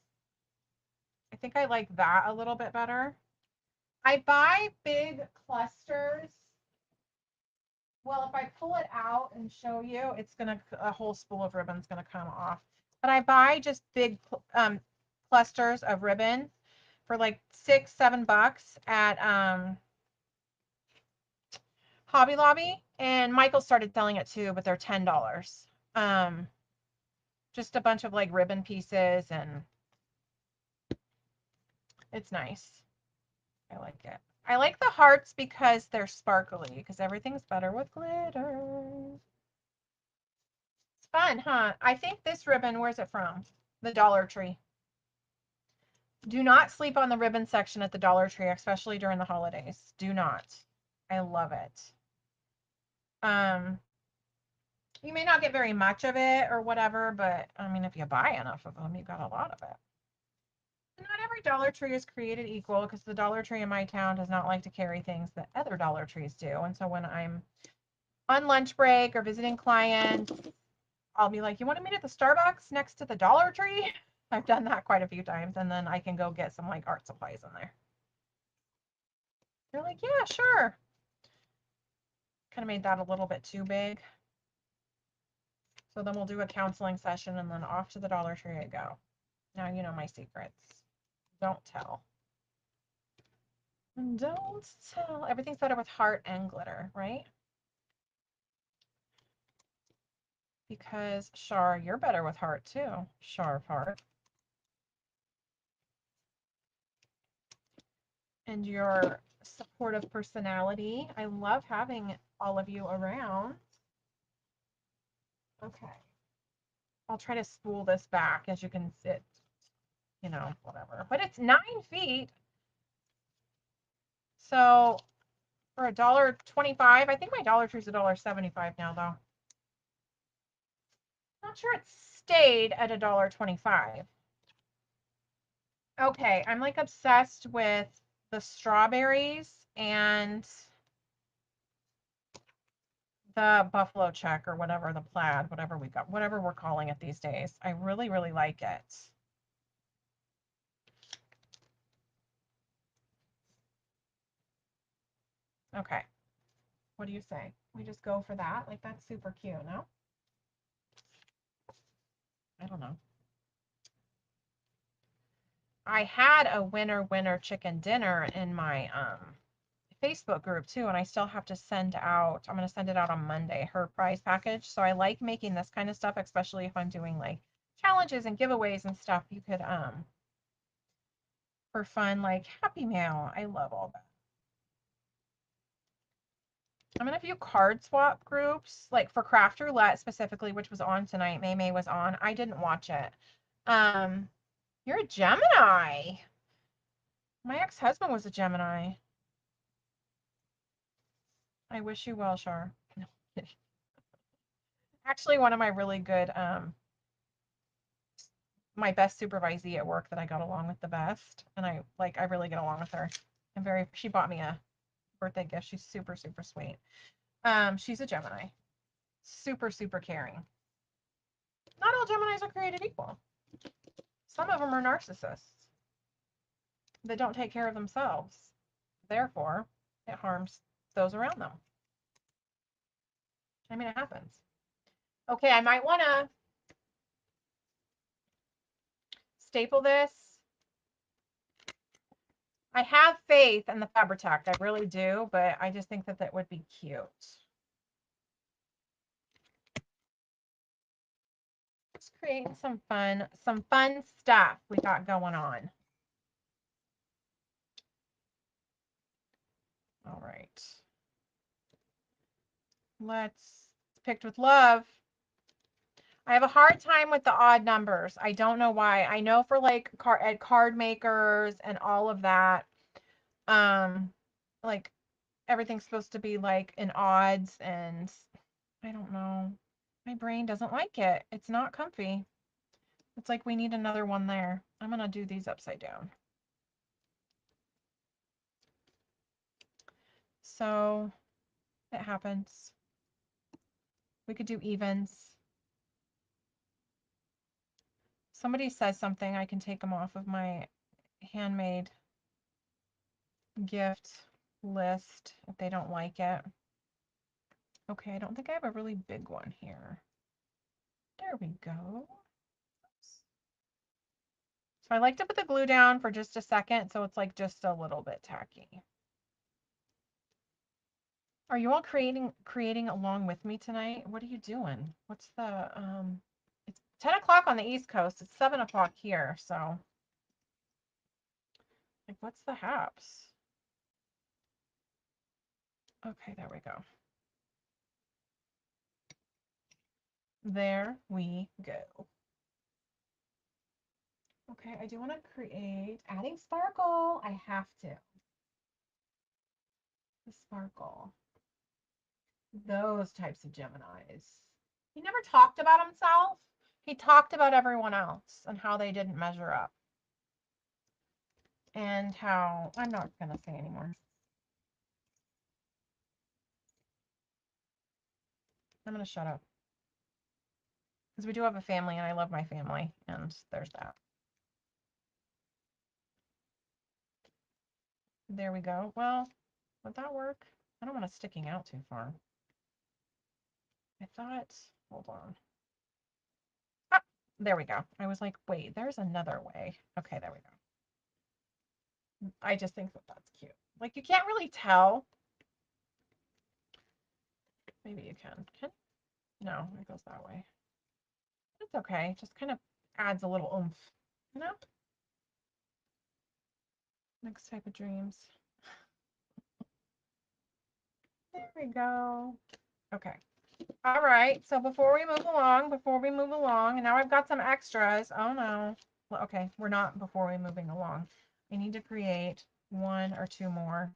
Speaker 1: I think I like that a little bit better. I buy big clusters. Well, if I pull it out and show you, it's gonna a whole spool of ribbon's gonna come off. But I buy just big clusters of ribbon for like $6, $7 at Hobby Lobby, and Michael started selling it too, but they're $10. Um, just a bunch of like ribbon pieces, and it's nice. I like it. I like the hearts because they're sparkly, because everything's better with glitter. It's fun, huh? I think this ribbon, where's it from? The Dollar Tree. Do not sleep on the ribbon section at the Dollar Tree, especially during the holidays. Do not. I love it. Um, you may not get very much of it or whatever, but I mean, if you buy enough of them, you got a lot of it. Not every Dollar Tree is created equal, because the Dollar Tree in my town does not like to carry things that other Dollar Trees do. And so when I'm on lunch break or visiting clients, I'll be like, you want to meet at the Starbucks next to the Dollar Tree? I've done that quite a few times, and then I can go get some like art supplies in there. They're like, yeah, sure. Kind of made that a little bit too big. So then we'll do a counseling session, and then off to the Dollar Tree I go. Now you know my secrets. Don't tell. Don't tell. Everything's better with heart and glitter, right? Because Shar, you're better with heart too. Sharp heart. And your supportive personality. I love having all of you around. Okay. I'll try to spool this back, as you can sit, whatever. But it's 9 feet. So for $1.25, I think my Dollar Tree's $1.75 now, though. Not sure it stayed at $1.25. Okay, I'm like obsessed with the strawberries and the buffalo check, or whatever, the plaid, whatever we got, whatever we're calling it these days. I really, really like it. Okay. What do you say? We just go for that? Like, that's super cute, no? I don't know. I had a winner chicken dinner in my Facebook group too, and I still have to send out, I'm going to send it out on Monday, her prize package. So I like making this kind of stuff, especially if I'm doing like challenges and giveaways and stuff. You could for fun, like Happy Mail. I love all that. I'm in a few card swap groups, like for Craft Roulette specifically, which was on tonight. May was on. I didn't watch it. You're a Gemini. My ex-husband was a Gemini. I wish you well, Shar. No, actually, one of my really good, my best supervisee at work that I got along with the best, and I really get along with her. She bought me a birthday gift. She's super, super sweet. She's a Gemini. Super, super caring. Not all Geminis are created equal. Some of them are narcissists that don't take care of themselves. Therefore, it harms those around them. I mean, it happens. Okay, I might want to staple this. I have faith in the Fabri-Tac. I really do, but I just think that that would be cute. Let's create some fun stuff we got going on. All right. Let's picked with love. I have a hard time with the odd numbers. I don't know why. I know for like card makers and all of that, like everything's supposed to be like in odds, and I don't know. My brain doesn't like it. It's not comfy. It's like we need another one there. I'm gonna do these upside down. So it happens. We could do evens. Somebody says something, I can take them off of my handmade. gift list if they don't like it. Okay, I don't think I have a really big one here. There we go. So I like to put the glue down for just a second so it's like just a little bit tacky. Are you all creating along with me tonight? What are you doing? What's the it's 10 o'clock on the East Coast. It's 7 o'clock here, so like what's the haps? Okay, there we go. There we go. Okay, I do want to create adding sparkle. I have to. The sparkle. Those types of Geminis. He never talked about himself. He talked about everyone else and how they didn't measure up. And how, I'm not going to say anymore. I'm going to shut up. Because we do have a family and I love my family. And there's that. There we go. Well, would that work? I don't want it sticking out too far. I thought, hold on. Ah, there we go. I was like, wait, there's another way. Okay, there we go. I just think that that's cute. Like, you can't really tell. Maybe you can. No, it goes that way. It's okay. Just kind of adds a little oomph, you know? Next type of dreams. There we go. Okay. All right. So before we move along, and now I've got some extras. Oh no. Well, okay, we're not before we're moving along. I need to create one or two more.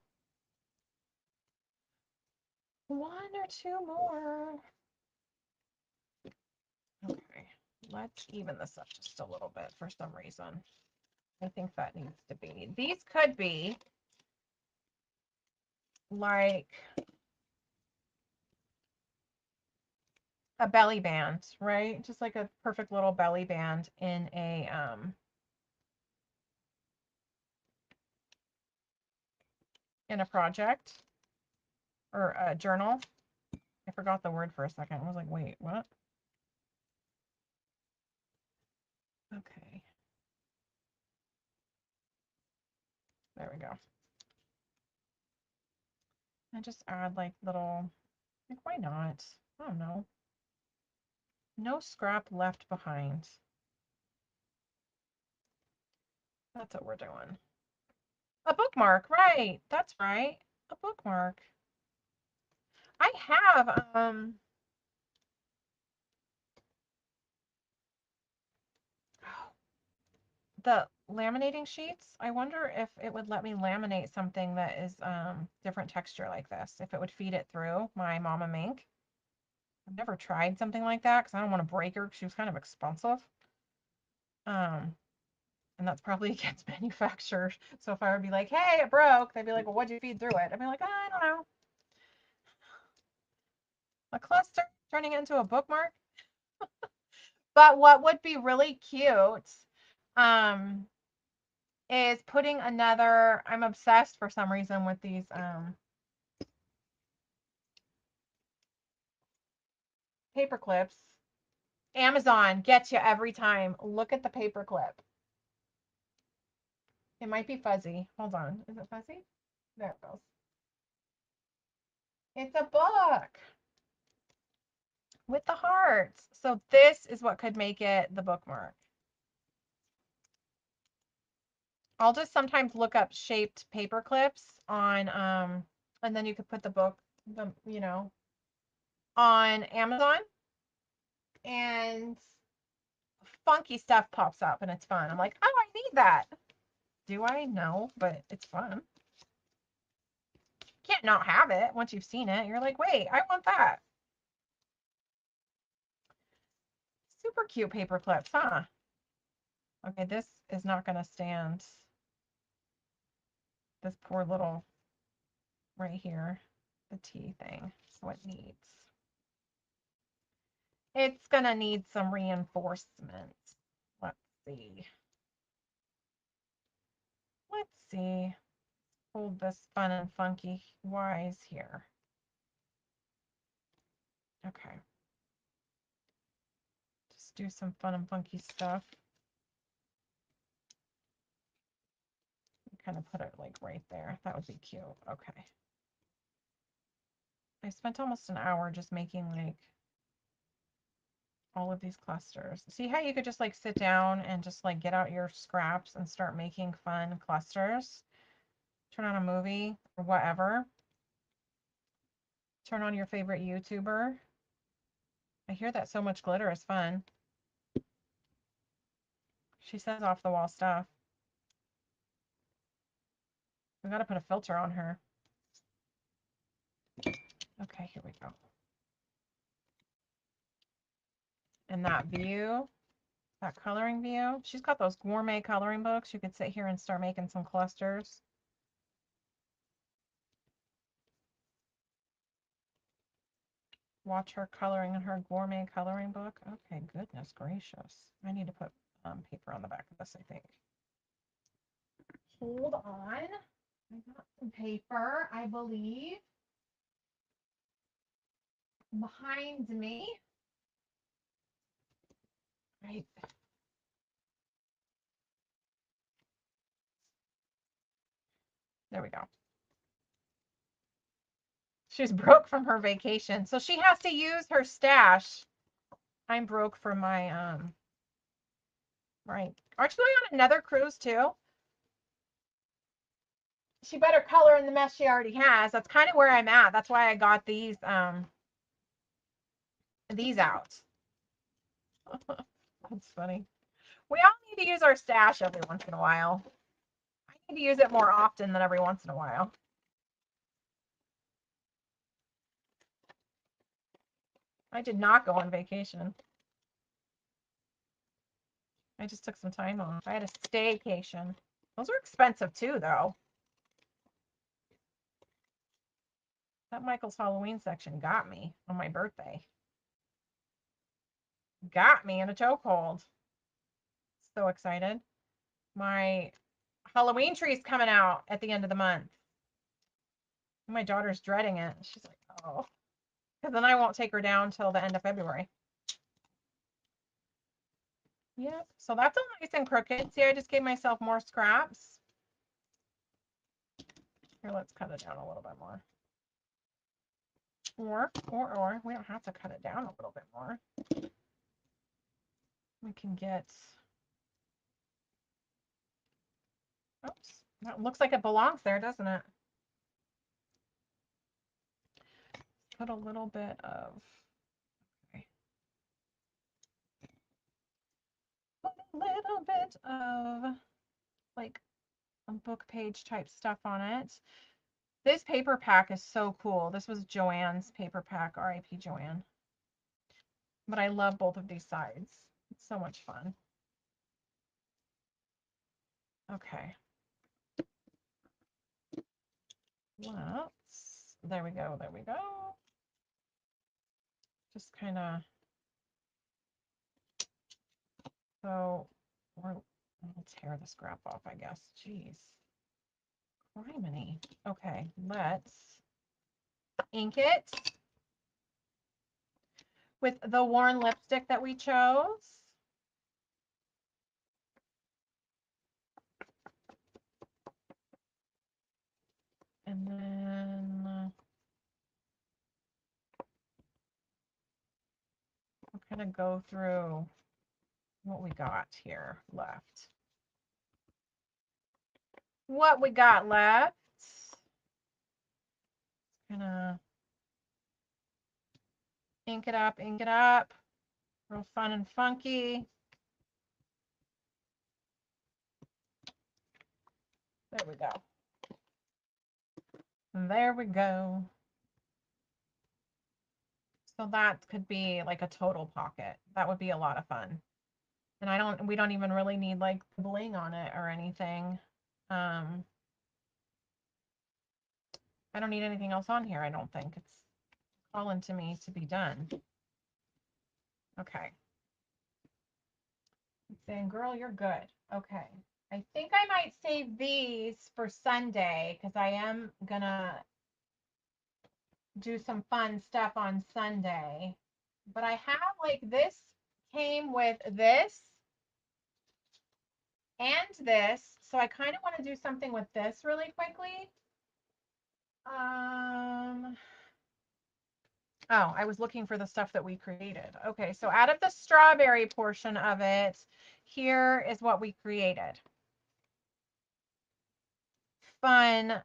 Speaker 1: One or two more. Okay, let's even this up just a little bit for some reason. I think that needs to be. These could be like a belly band, right? Just like a perfect little belly band in a project or a journal. I forgot the word for a second. I was like, wait, what? Okay. There we go. And just add like little, like why not? I don't know. No scrap left behind. That's what we're doing. A bookmark, right. That's right. A bookmark. I have the laminating sheets. I wonder if it would let me laminate something that is different texture like this, if it would feed it through my Mama Mink. I've never tried something like that because I don't want to break her. She was kind of expensive. And that's probably against manufacturers. So if I would be like, hey, it broke, they'd be like, well, what'd you feed through it? I'd be like, I don't know. A cluster, turning it into a bookmark. But what would be really cute um, is putting another, I'm obsessed for some reason with these paper clips. Amazon gets you every time. Look at the paper clip. It might be fuzzy. Hold on. Is it fuzzy? There it goes. It's a book with the hearts. So this is what could make it the bookmark. I'll just sometimes look up shaped paper clips on and then you could put the book on Amazon and funky stuff pops up and it's fun. I'm like, oh, I need that. Do I? No, but it's fun. Can't not have it once you've seen it. You're like, wait, I want that. Super cute paper clips, huh? Okay, this is not going to stand. This poor little right here, the T thing. So it needs. It's going to need some reinforcement. Let's see. Let's see. hold this fun and funky wise here. Okay. Just do some fun and funky stuff. Kind of put it like right there. That would be cute. Okay. I spent almost an hour just making like all of these clusters. See how you could just like sit down and just like get out your scraps and start making fun clusters? Turn on a movie or whatever. Turn on your favorite YouTuber. I hear that Sewmuchglitter is fun. She says off the wall stuff. We got to put a filter on her. Okay, here we go. And that view, that coloring view, she's got those gourmet coloring books. You could sit here and start making some clusters. Watch her coloring in her gourmet coloring book. Okay, goodness gracious. I need to put paper on the back of this, I think. Hold on. I got some paper, I believe, behind me. Right. There we go. She's broke from her vacation, so she has to use her stash. I'm broke from my right. Aren't you going on another cruise too? She better color in the mess she already has. That's kind of where I'm at. That's why I got these out. That's funny. We all need to use our stash every once in a while. I need to use it more often than every once in a while. I did not go on vacation. I just took some time off. I had a staycation. Those are expensive too, though. That Michael's Halloween section got me on my birthday. Got me in a chokehold. So excited. My Halloween tree's coming out at the end of the month. My daughter's dreading it. She's like, oh. Because then I won't take her down till the end of February. Yep. So that's all nice and crooked. See, I just gave myself more scraps. Here, let's cut it down a little bit more. Or, we don't have to cut it down a little bit more. We can get, oops, that looks like it belongs there, doesn't it? Put a little bit of, okay. Put a little bit of like a book page type stuff on it. This paper pack is so cool. This was Joanne's paper pack, R.I.P. Joanne. But I love both of these sides. It's so much fun. Okay. Let's, there we go, there we go. Just kind of, so we'll tear the scrap off, I guess. Jeez. Criminy. Okay, let's ink it with the worn lipstick that we chose. And then we'll kind of go through what we got here left. What we got left. Kind of ink it up, ink it up. Real fun and funky. There we go. And there we go. So that could be like a total pocket. That would be a lot of fun. And we don't even really need like bling on it or anything. I don't need anything else on here, I don't think. It's calling to me to be done. Okay. It's saying, girl, you're good. Okay. I think I might save these for Sunday because I am gonna do some fun stuff on Sunday. But I have like this came with this and this. So I kind of want to do something with this really quickly. Oh, I was looking for the stuff that we created. Okay, so out of the strawberry portion of it, here is what we created. Fun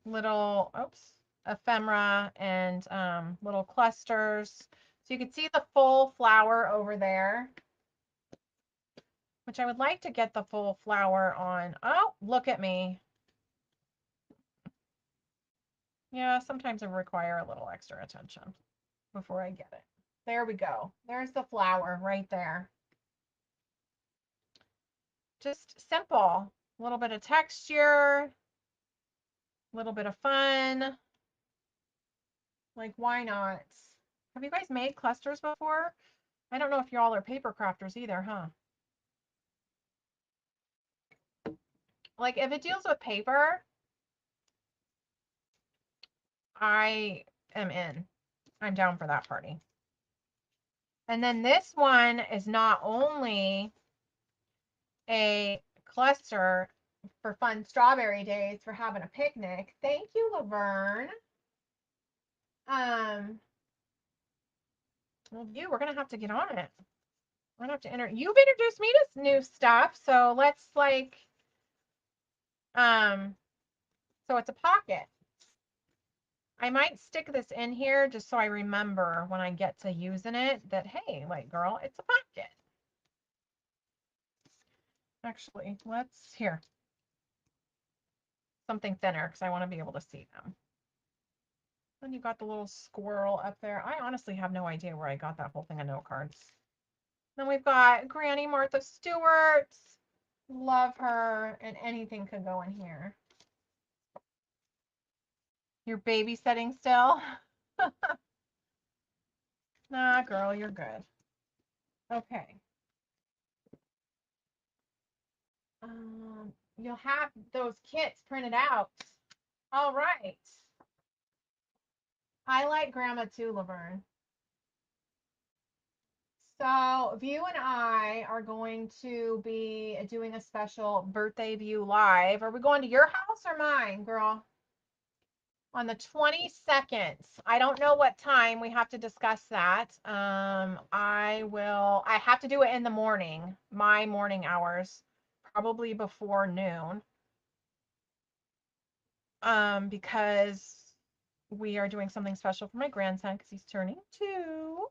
Speaker 1: little, oops, ephemera and little clusters. So you can see the full flower over there, which I would like to get the full flower on. Oh, look at me. Yeah, sometimes I require a little extra attention before I get it. There we go. There's the flower right there. Just simple. A little bit of texture, a little bit of fun. Like, why not? Have you guys made clusters before? I don't know if y'all are paper crafters either, huh? Like, if it deals with paper, I am in. I'm down for that party. And then this one is not only a cluster for fun strawberry days for having a picnic. Thank you, Laverne. Well, we're gonna have to get on it. We're gonna have to enter. You've introduced me to new stuff, so let's like, so it's a pocket. I might stick this in here just so I remember when I get to using it that, hey, like, girl, it's a pocket. Actually, let's here something thinner because I want to be able to see them. Then you got the little squirrel up there. I honestly have no idea where I got that whole thing of note cards. Then we've got Granny Martha Stewart. Love her, and anything could go in here. You're babysitting still? Nah, girl, you're good. Okay. You'll have those kits printed out. All right. I like Grandma too, Laverne. So View and I are going to be doing a special birthday View live. Are we going to your house or mine, girl? On the 22nd. I don't know what time. We have to discuss that. I have to do it in the morning, my morning hours, probably before noon. Because we are doing something special for my grandson because he's turning 2.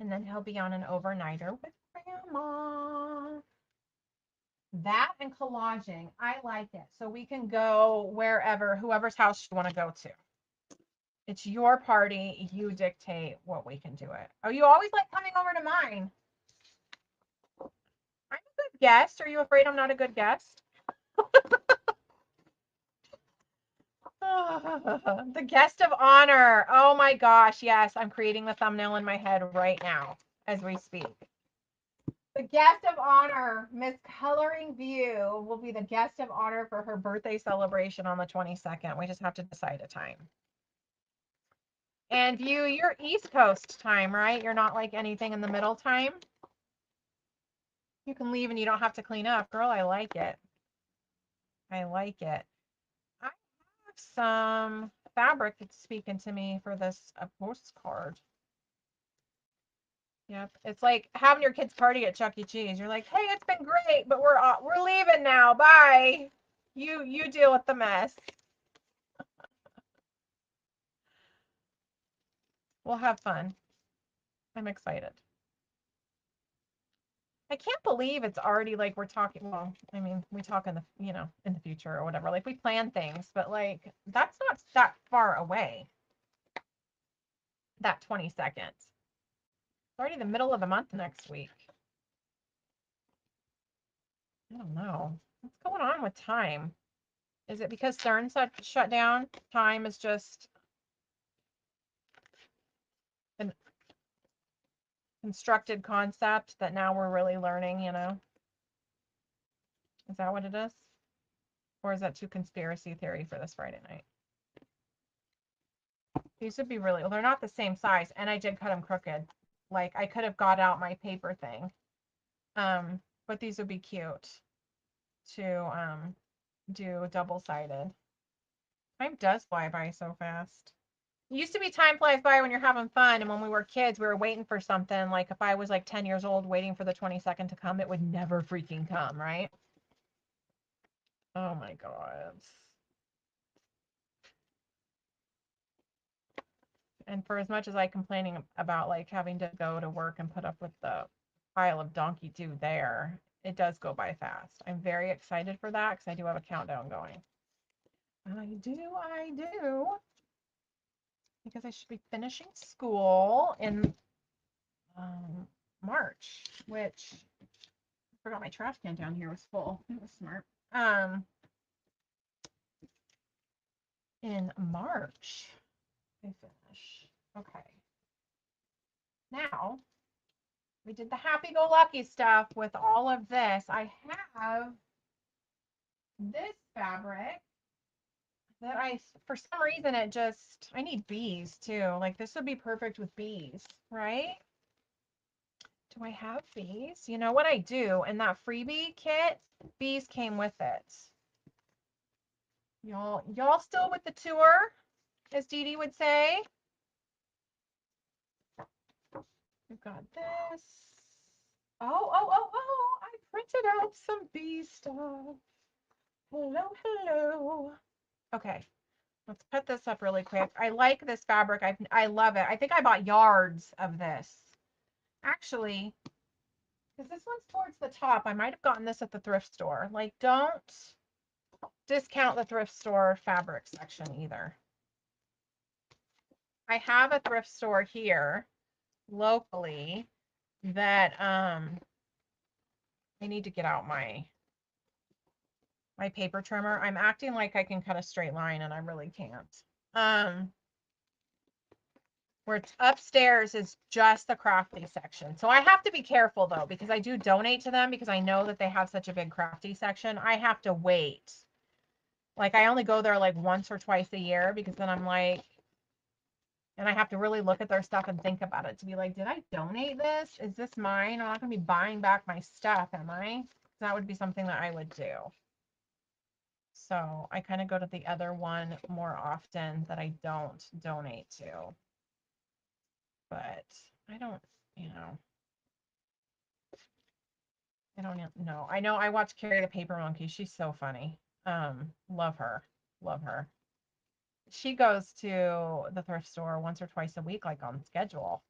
Speaker 1: And then he'll be on an overnighter with grandma. That and collaging, I like it. So we can go wherever, whoever's house you want to go to. It's your party. You dictate what we can do it. Oh, you always like coming over to mine. I'm a good guest. Are you afraid I'm not a good guest? The guest of honor. Oh my gosh. Yes, I'm creating the thumbnail in my head right now as we speak. The guest of honor, Miss Coloring View, will be the guest of honor for her birthday celebration on the 22nd. We just have to decide a time. And View, you're East Coast time, right? You're not like anything in the middle time? You can leave and you don't have to clean up. Girl, I like it. I like it. I have some fabric that's speaking to me for this postcard. Yep. It's like having your kids party at Chuck E. Cheese. You're like, hey, it's been great, but we're leaving now. Bye. You deal with the mess. We'll have fun. I'm excited. I can't believe it's already like we're talking. Well, I mean, we talk in the in the future or whatever. Like we plan things, but like that's not that far away. That 22nd. It's already the middle of the month next week. I don't know. What's going on with time? Is it because CERN shut down? Time is just constructed concept that now we're really learning, you know? Is that what it is? Or is that too conspiracy theory for this Friday night? These would be really, well, they're not the same size, and I did cut them crooked. Like I could have got out my paper thing. But these would be cute to do double-sided. Time does fly by so fast. It used to be time flies by when you're having fun, and when we were kids, we were waiting for something. Like if I was like 10 years old waiting for the 22nd to come, it would never freaking come, right? Oh my God. And for as much as I complaining about like having to go to work and put up with the pile of donkey do there, it does go by fast. I'm very excited for that because I do have a countdown going. I do. Because I should be finishing school in March, which I forgot my trash can down here was full. It was smart. In March, I finish. Okay. Now, we did the happy-go-lucky stuff with all of this. I have this fabric that for some reason, I need bees too. Like this would be perfect with bees, right? Do I have bees? You know what I do? In that freebie kit, bees came with it. Y'all still with the tour, as Dee Dee would say? We've got this. Oh, I printed out some bee stuff. Hello, hello. Okay, let's put this up really quick. I like this fabric. I love it. I think I bought yards of this. Actually, because this one's towards the top, I might have gotten this at the thrift store. Like, don't discount the thrift store fabric section either. I have a thrift store here locally that I need to get out my paper trimmer. I'm acting like I can cut a straight line and I really can't. Where it's upstairs is just the crafty section. So I have to be careful though, because I do donate to them because I know that they have such a big crafty section. I have to wait. Like I only go there like once or twice a year because then I'm like, and I have to really look at their stuff and think about it to be like, did I donate this? Is this mine? I'm not going to be buying back my stuff, am I? That would be something that I would do. So I kind of go to the other one more often that I don't donate to. But I don't, you know, I don't know. I know I watch Carrie the Paper Monkey. She's so funny. Love her. Love her. She goes to the thrift store once or twice a week, like on schedule.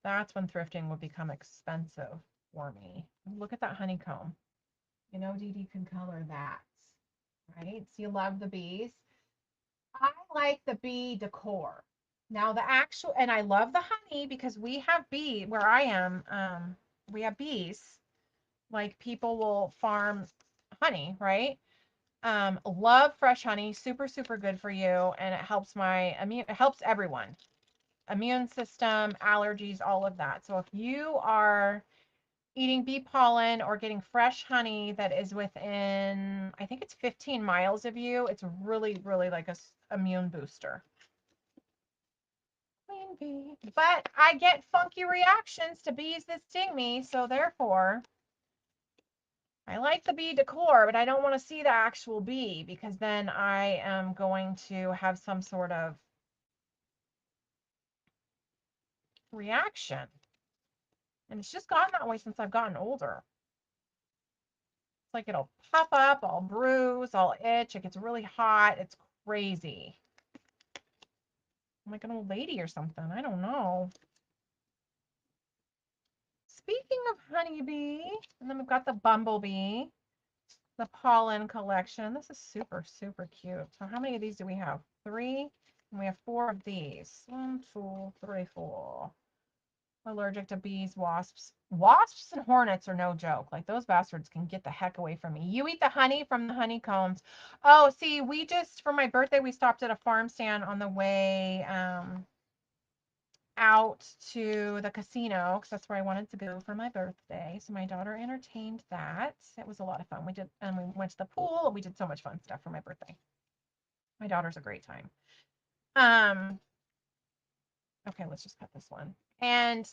Speaker 1: That's when thrifting would become expensive for me. Look at that honeycomb. You know, Dee Dee can color that, right? So you love the bees. I like the bee decor. Now the actual, and I love the honey because we have where I am, we have bees. Like people will farm honey, right? Love fresh honey, super, super good for you. And it helps it helps everyone. Immune system, allergies, all of that. So if you are eating bee pollen or getting fresh honey that is within, I think it's 15 miles of you, it's really, really like a immune booster. Queen bee. But I get funky reactions to bees that sting me, so therefore, I like the bee decor, but I don't want to see the actual bee because then I am going to have some sort of reaction. And it's just gotten that way since I've gotten older. It's like it'll pop up, I'll bruise, I'll itch, it gets really hot. It's crazy. I'm like an old lady or something. I don't know. Speaking of honeybee, and then we've got the bumblebee, the pollen collection. This is super, super cute. So how many of these do we have? 3, and we have 4 of these. 1, 2, 3, 4. Allergic to bees, wasps. Wasps and hornets are no joke. Like those bastards can get the heck away from me. You eat the honey from the honeycombs. Oh, see, we just, for my birthday, we stopped at a farm stand on the way out to the casino because that's where I wanted to go for my birthday. So my daughter entertained that. It was a lot of fun. We did, and we went to the pool. We did so much fun stuff for my birthday. My daughter's a great time. Okay, let's just cut this one. And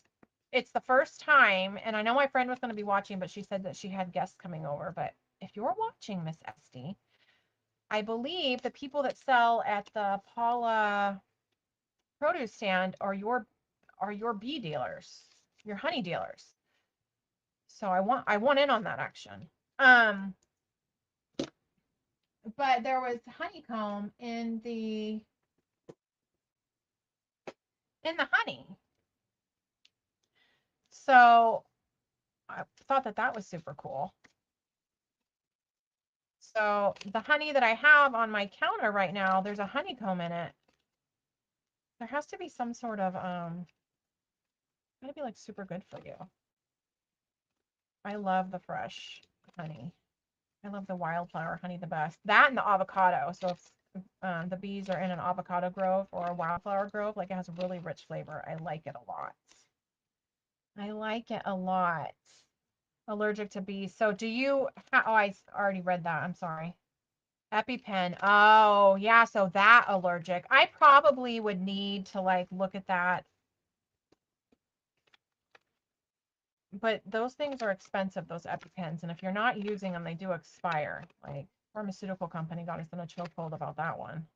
Speaker 1: it's the first time, and I know my friend was going to be watching, but she said that she had guests coming over. But if you're watching, Miss Esty, I believe the people that sell at the Paula produce stand are your bee dealers, your honey dealers. So I want in on that action. But there was honeycomb in the honey. So I thought that was super cool. So the honey that I have on my counter right now, there's a honeycomb in it. There has to be some sort of gotta be like super good for you. I love the fresh honey. I love the wildflower honey the best. That and the avocado. So if the bees are in an avocado grove or a wildflower grove, like it has a really rich flavor. I like it a lot. I like it a lot. Allergic to bees. So do you, oh, I already read that. I'm sorry. EpiPen. Oh, yeah. So that allergic. I probably would need to like look at that. But those things are expensive, those EpiPens. And if you're not using them, they do expire. Like pharmaceutical company got us in a chokehold about that one.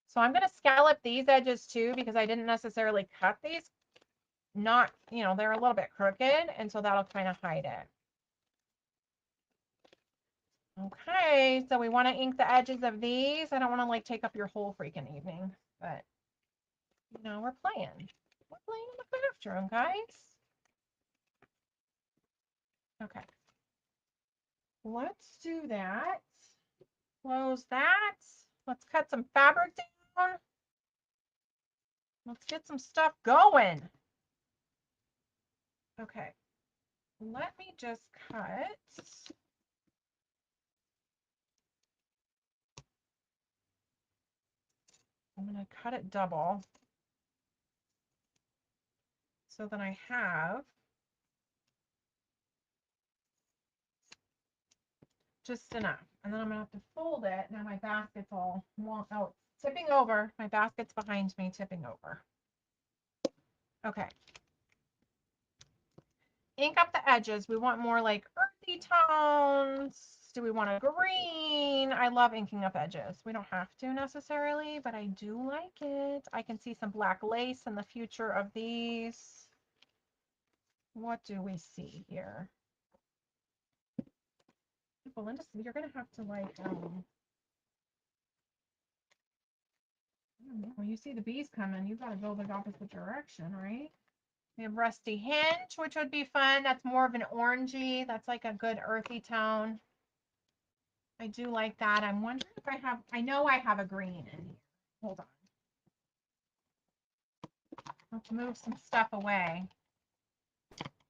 Speaker 1: So I'm going to scallop these edges too, because I didn't necessarily cut these. Not, they're a little bit crooked. And so that'll kind of hide it. Okay, so we want to ink the edges of these. I don't want to like take up your whole freaking evening, but we're playing. We're playing in the craft room, guys. Okay. Let's do that. Close that. Let's cut some fabric down. Let's get some stuff going. Okay. Let me just cut. I'm going to cut it double so that I have just enough. And then I'm going to have to fold it. Now my basket's all out, tipping over. My basket's behind me, tipping over. Okay. Ink up the edges. We want more like earthy tones. Do we want a green? I love inking up edges. We don't have to necessarily, but I do like it. I can see some black lace in the future of these. What do we see here? Belinda, you're going to have to like, when you see the bees coming, you've got to go the opposite direction, right? We have Rusty Hinge, which would be fun. That's more of an orangey. That's like a good earthy tone. I do like that. I'm wondering if I know I have a green in here. Hold on. Let's move some stuff away.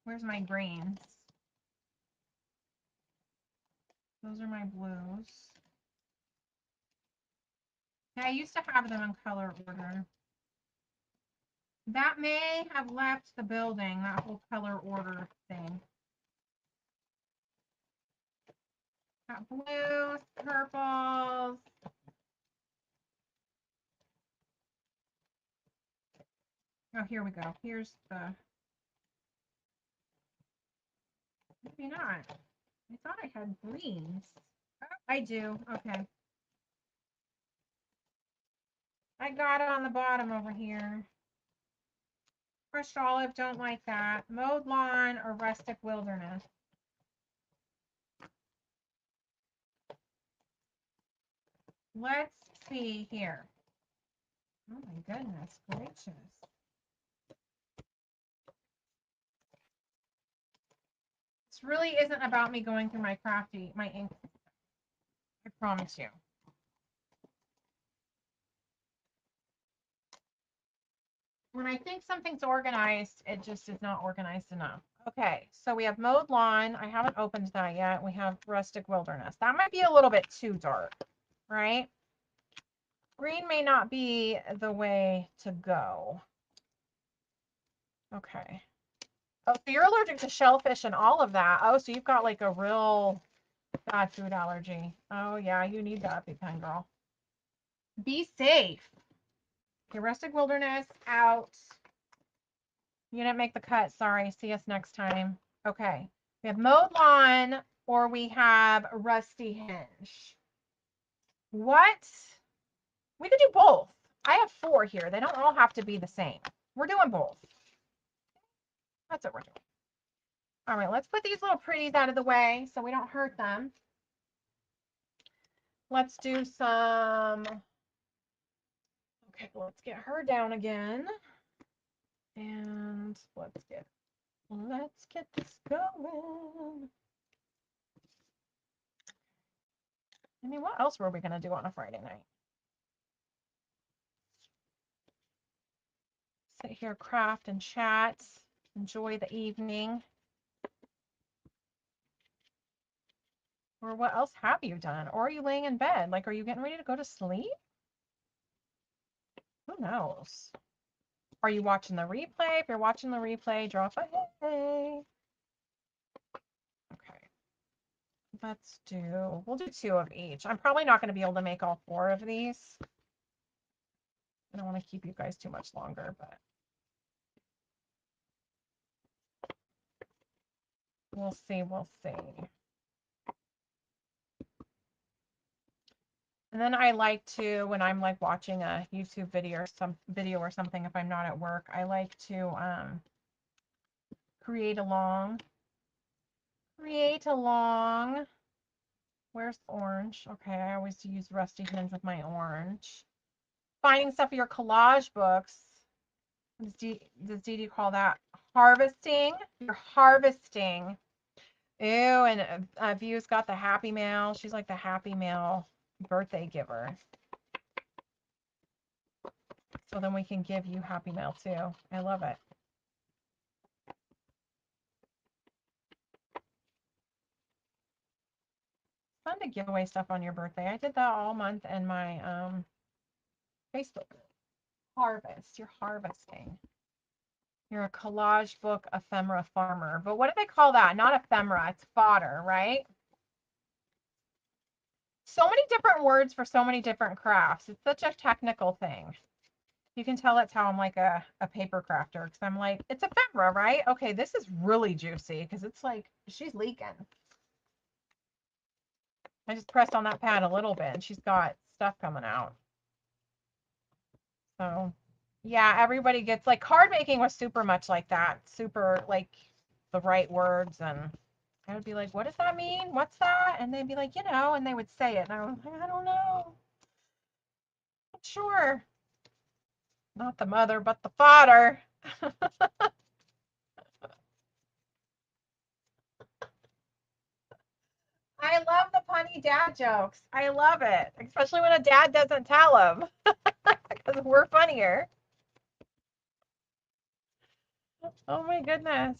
Speaker 1: Where's my greens? Those are my blues. Yeah, I used to have them in color order. That may have left the building, that whole color order thing. Got blues, purples. Oh, here we go. Here's the, maybe not. I thought I had greens. Oh, I do. Okay. I got it on the bottom over here. Crushed olive, don't like that. Mowed lawn or rustic wilderness. Let's see here. Oh my goodness gracious. This really isn't about me going through my ink. I promise you. When I think something's organized, it just is not organized enough. Okay, so we have mowed lawn. I haven't opened that yet. We have rustic wilderness. That might be a little bit too dark, right? Green may not be the way to go. Okay. Oh, so you're allergic to shellfish and all of that. Oh, so you've got like a real bad food allergy. Oh, yeah, you need that, big time girl. Be safe. Okay, rustic wilderness out. You didn't make the cut. Sorry. See us next time. Okay. We have mowed lawn or we have rusty hinge. What? We could do both. I have 4 here. They don't all have to be the same. We're doing both. That's what we're doing. All right, let's put these little pretties out of the way so we don't hurt them. Let's do some. Okay, let's get her down again. And let's get this going. I mean, what else were we going to do on a Friday night? Sit here, craft and chat, enjoy the evening. Or what else have you done? Or are you laying in bed? Like, are you getting ready to go to sleep? Who knows? Are you watching the replay? If you're watching the replay, drop a hey. Okay. We'll do 2 of each. I'm probably not going to be able to make all 4 of these. I don't want to keep you guys too much longer, but we'll see. We'll see. And then I like to, when I'm like watching a YouTube video or something, if I'm not at work, I like to create along. Where's orange? Okay, I always use rusty hinge with my orange. Finding stuff for your collage books. Does Dee Dee call that harvesting? You're harvesting. Ew, and View's got the Happy Mail. She's like the Happy Mail birthday giver. So then we can give you Happy Mail too. I love it. Fun to give away stuff on your birthday. I did that all month in my Facebook group. Harvest. You're harvesting. You're a collage book ephemera farmer. But what do they call that? Not ephemera. It's fodder, right? So many different words for so many different crafts. It's such a technical thing. You can tell it's how I'm like a paper crafter because I'm like, it's ephemera, right? Okay, this is really juicy because it's like she's leaking. I just pressed on that pad a little bit and she's got stuff coming out. So yeah, everybody gets like card making was super much like that. Super like the right words, and I would be like, what does that mean? What's that? And they'd be like, and they would say it. And I was like, I don't know. Not sure. Not the mother, but the fodder. I love the punny dad jokes. I love it, especially when a dad doesn't tell them because we're funnier. Oh my goodness.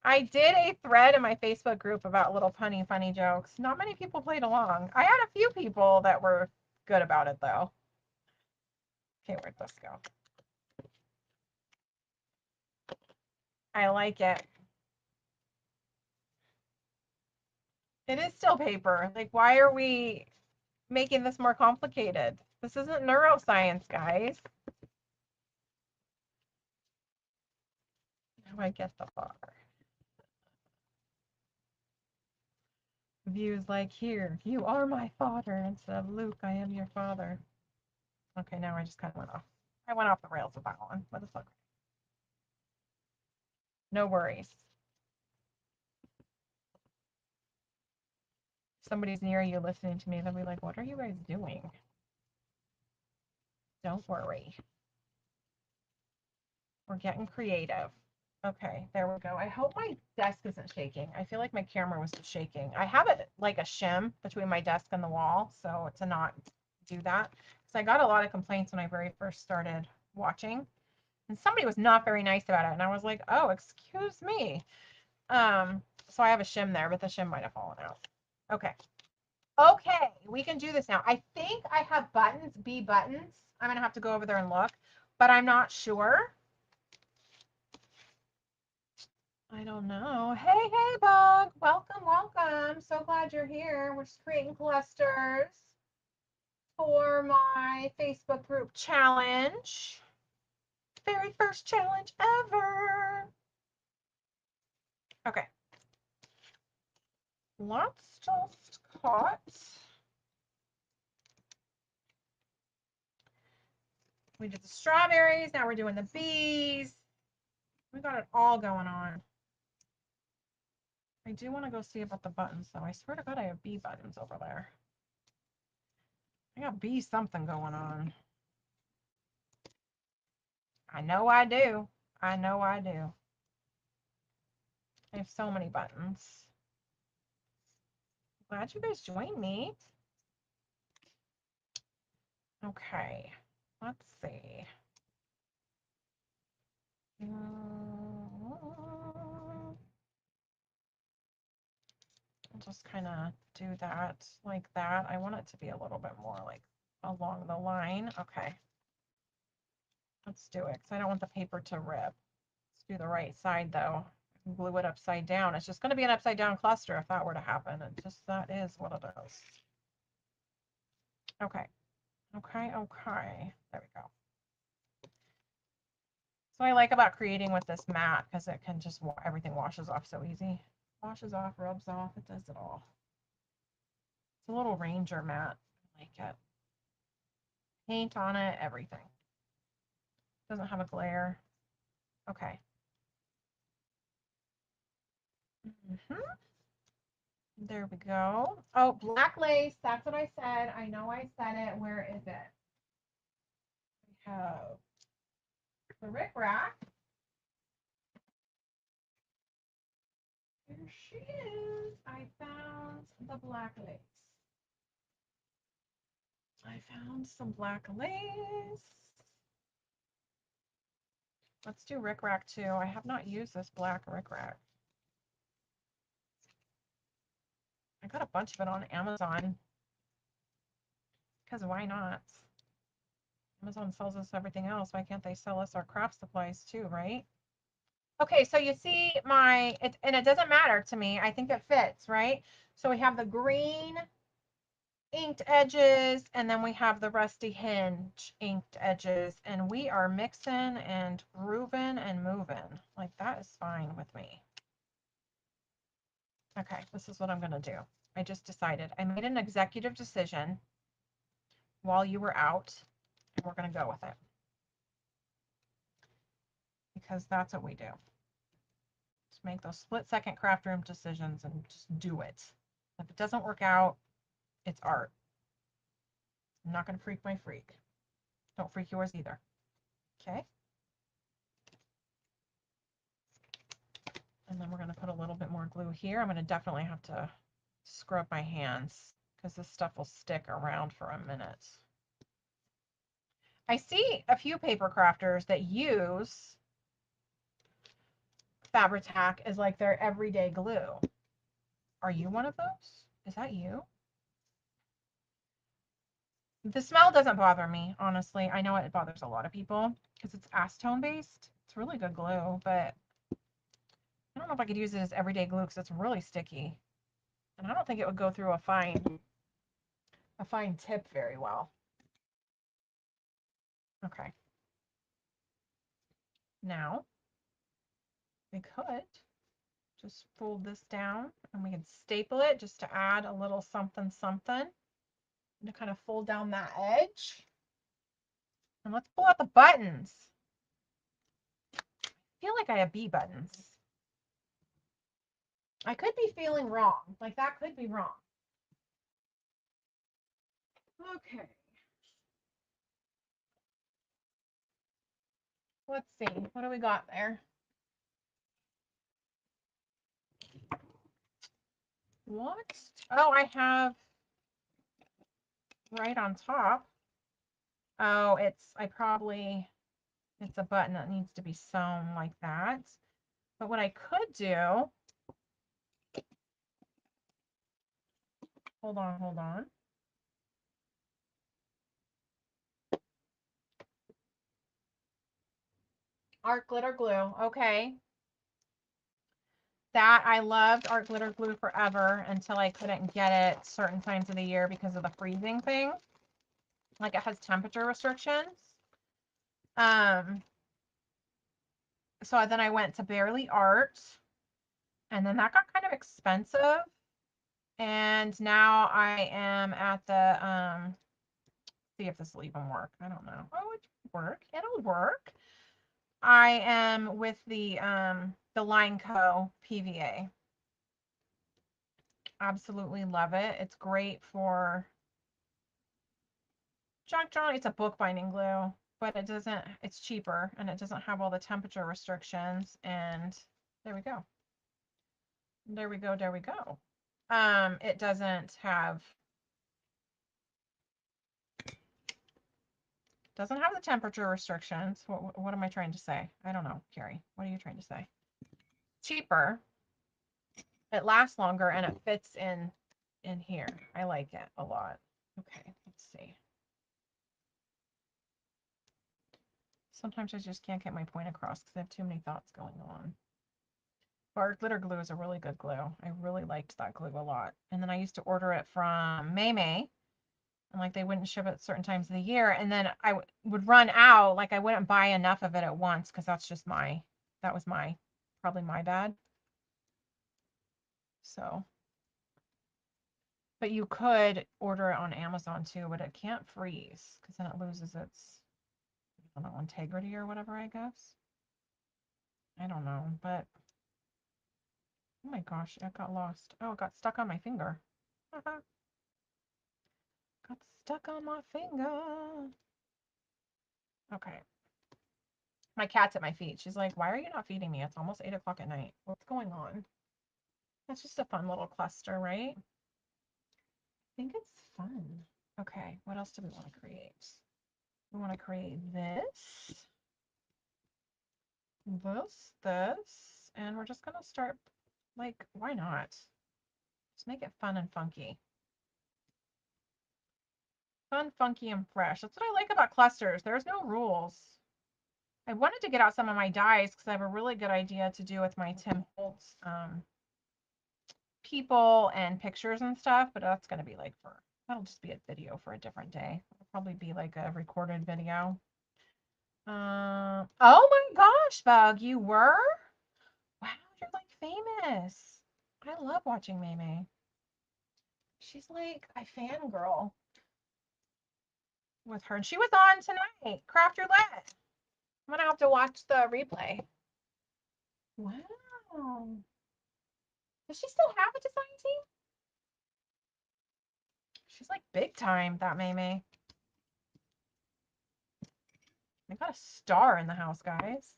Speaker 1: I did a thread in my Facebook group about little punny funny jokes. Not many people played along. I had a few people that were good about it though. Okay, where'd this go? I like it. It is still paper. Like, why are we making this more complicated? This isn't neuroscience, guys. How do I get the bar? Views like here. You are my father instead of Luke, I am your father. Okay, now I just kind of went off. I went off the rails with that one, but it's okay. No worries. If somebody's near you listening to me, they'll be like, what are you guys doing? Don't worry. We're getting creative. Okay, there we go. I hope my desk isn't shaking. I feel like my camera was just shaking. I have it like a shim between my desk and the wall, so to not do that. So I got a lot of complaints when I very first started watching And somebody was not very nice about it. And I was like, oh, excuse me. So I have a shim there, but the shim might have fallen out. Okay. Okay, we can do this now. I think I have buttons, B buttons. I'm gonna have to go over there and look, but I'm not sure. I don't know. Hey, hey, Bug. Welcome, welcome. So glad you're here. We're just creating clusters for my Facebook group challenge. Very first challenge ever. Okay. Let's just cut. We did the strawberries. Now we're doing the bees. We got it all going on. I do want to go see about the buttons, though. I swear to God, I have bee buttons over there. I got bee something going on. I know I do. I know I do. I have so many buttons. Glad you guys joined me. Okay, let's see. I'll just kind of do that like that. I want it to be a little bit more like along the line. Okay, let's do it because I don't want the paper to rip. Let's do the right side though. Glue it upside down. It's just going to be an upside down cluster if that were to happen. It just, that is what it is. Okay, okay, okay. There we go. So I like about creating with this mat because it can just, everything washes off so easy. Washes off, rubs off, it does it all. It's a little Ranger mat. I like it. Paint on it, everything. Doesn't have a glare. Okay. There we go. Oh, black lace. That's what I said. I know I said it. Where is it? We have the rickrack. Here she is. I found the black lace. I found some black lace. Let's do rickrack too. I have not used this black rickrack. I got a bunch of it on Amazon. Because why not? Amazon sells us everything else. Why can't they sell us our craft supplies too, right? Okay, so you see and it doesn't matter to me. I think it fits, right? So we have the green inked edges, and then we have the rusty hinge inked edges, and we are mixing and grooving and moving. Like, that is fine with me. Okay, this is what I'm gonna do. I just decided. I made an executive decision while you were out, and we're gonna go with it. Because that's what we do. Just make those split-second craft room decisions and just do it. If it doesn't work out, it's art. I'm not going to freak my freak. Don't freak yours either. Okay. And then we're going to put a little bit more glue here. I'm going to definitely have to scrub my hands because this stuff will stick around for a minute. I see a few paper crafters that use Fabri-Tac as like their everyday glue. Are you one of those? Is that you? The smell doesn't bother me, honestly. I know it bothers a lot of people because it's acetone based. It's really good glue, but I don't know if I could use it as everyday glue because it's really sticky. And I don't think it would go through a fine tip very well. Okay. Now we could just fold this down and we can staple it just to add a little something something and to kind of fold down that edge. And let's pull out the buttons. I feel like I have B buttons. I could be feeling wrong. Like, that could be wrong. Okay. Let's see. What do we got there? What? Oh, I have right on top. Oh, I probably It's a button that needs to be sewn like that. But what I could do, hold on. Art glitter glue. Okay. That I loved art glitter glue forever until I couldn't get it certain times of the year because of the freezing thing. Like it has temperature restrictions. So then I went to Barely Art, and then that got kind of expensive. And now I am at the see if this will even work. I don't know. Oh, it work. It'll work. I am with the Line Co. PVA. Absolutely love it. It's great for junk journal. It's a bookbinding glue, but it doesn't, it's cheaper and it doesn't have all the temperature restrictions. And there we go. There we go. There we go. It doesn't have the temperature restrictions. What am I trying to say? I don't know, Carrie. What are you trying to say? Cheaper. It lasts longer and it fits in here. I like it a lot. Okay, let's see. Sometimes I just can't get my point across because I have too many thoughts going on. But glitter glue is a really good glue. I really liked that glue a lot. And then I used to order it from May. And like they wouldn't ship it certain times of the year. And then I would run out. Like I wouldn't buy enough of it at once because that was probably my bad. So, but you could order it on Amazon too, but it can't freeze because then it loses its, I don't know, integrity or whatever, I guess. I don't know, but oh my gosh, it got lost. Oh, it got stuck on my finger. Got stuck on my finger. Okay. My cat's at my feet. She's like, why are you not feeding me? It's almost 8 o'clock at night. What's going on? That's just a fun little cluster, right? I think it's fun. Okay, what else do we want to create? We want to create this, and we're just going to start, like, why not? Just make it fun and funky. Fun, funky, and fresh. That's what I like about clusters. There's no rules. I wanted to get out some of my dies because I have a really good idea to do with my Tim Holtz people and pictures and stuff, but that's going to be like that'll just be a video for a different day. It'll probably be like a recorded video. Oh my gosh, Bug, you were? Wow, you're like famous. I love watching Maymay. She's like a fangirl with her. And she was on tonight. Craft Roulette. I'm gonna have to watch the replay. Wow. Does she still have a design team? She's like big time, that Maymay. I got a star in the house, guys.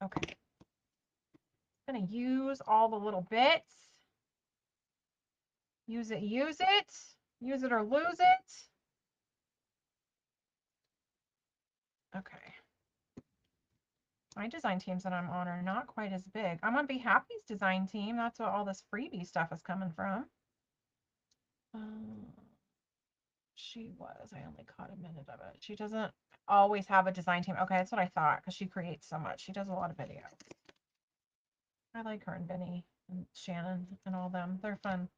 Speaker 1: Okay. I'm gonna use all the little bits. Use it, use it. Use it or lose it. Okay. My design teams that I'm on are not quite as big. I'm on Be Happy's design team. That's what all this freebie stuff is coming from. She was. I only caught a minute of it. She doesn't always have a design team. Okay, that's what I thought because she creates so much. She does a lot of videos. I like her and Benny and Shannon and all them. They're fun.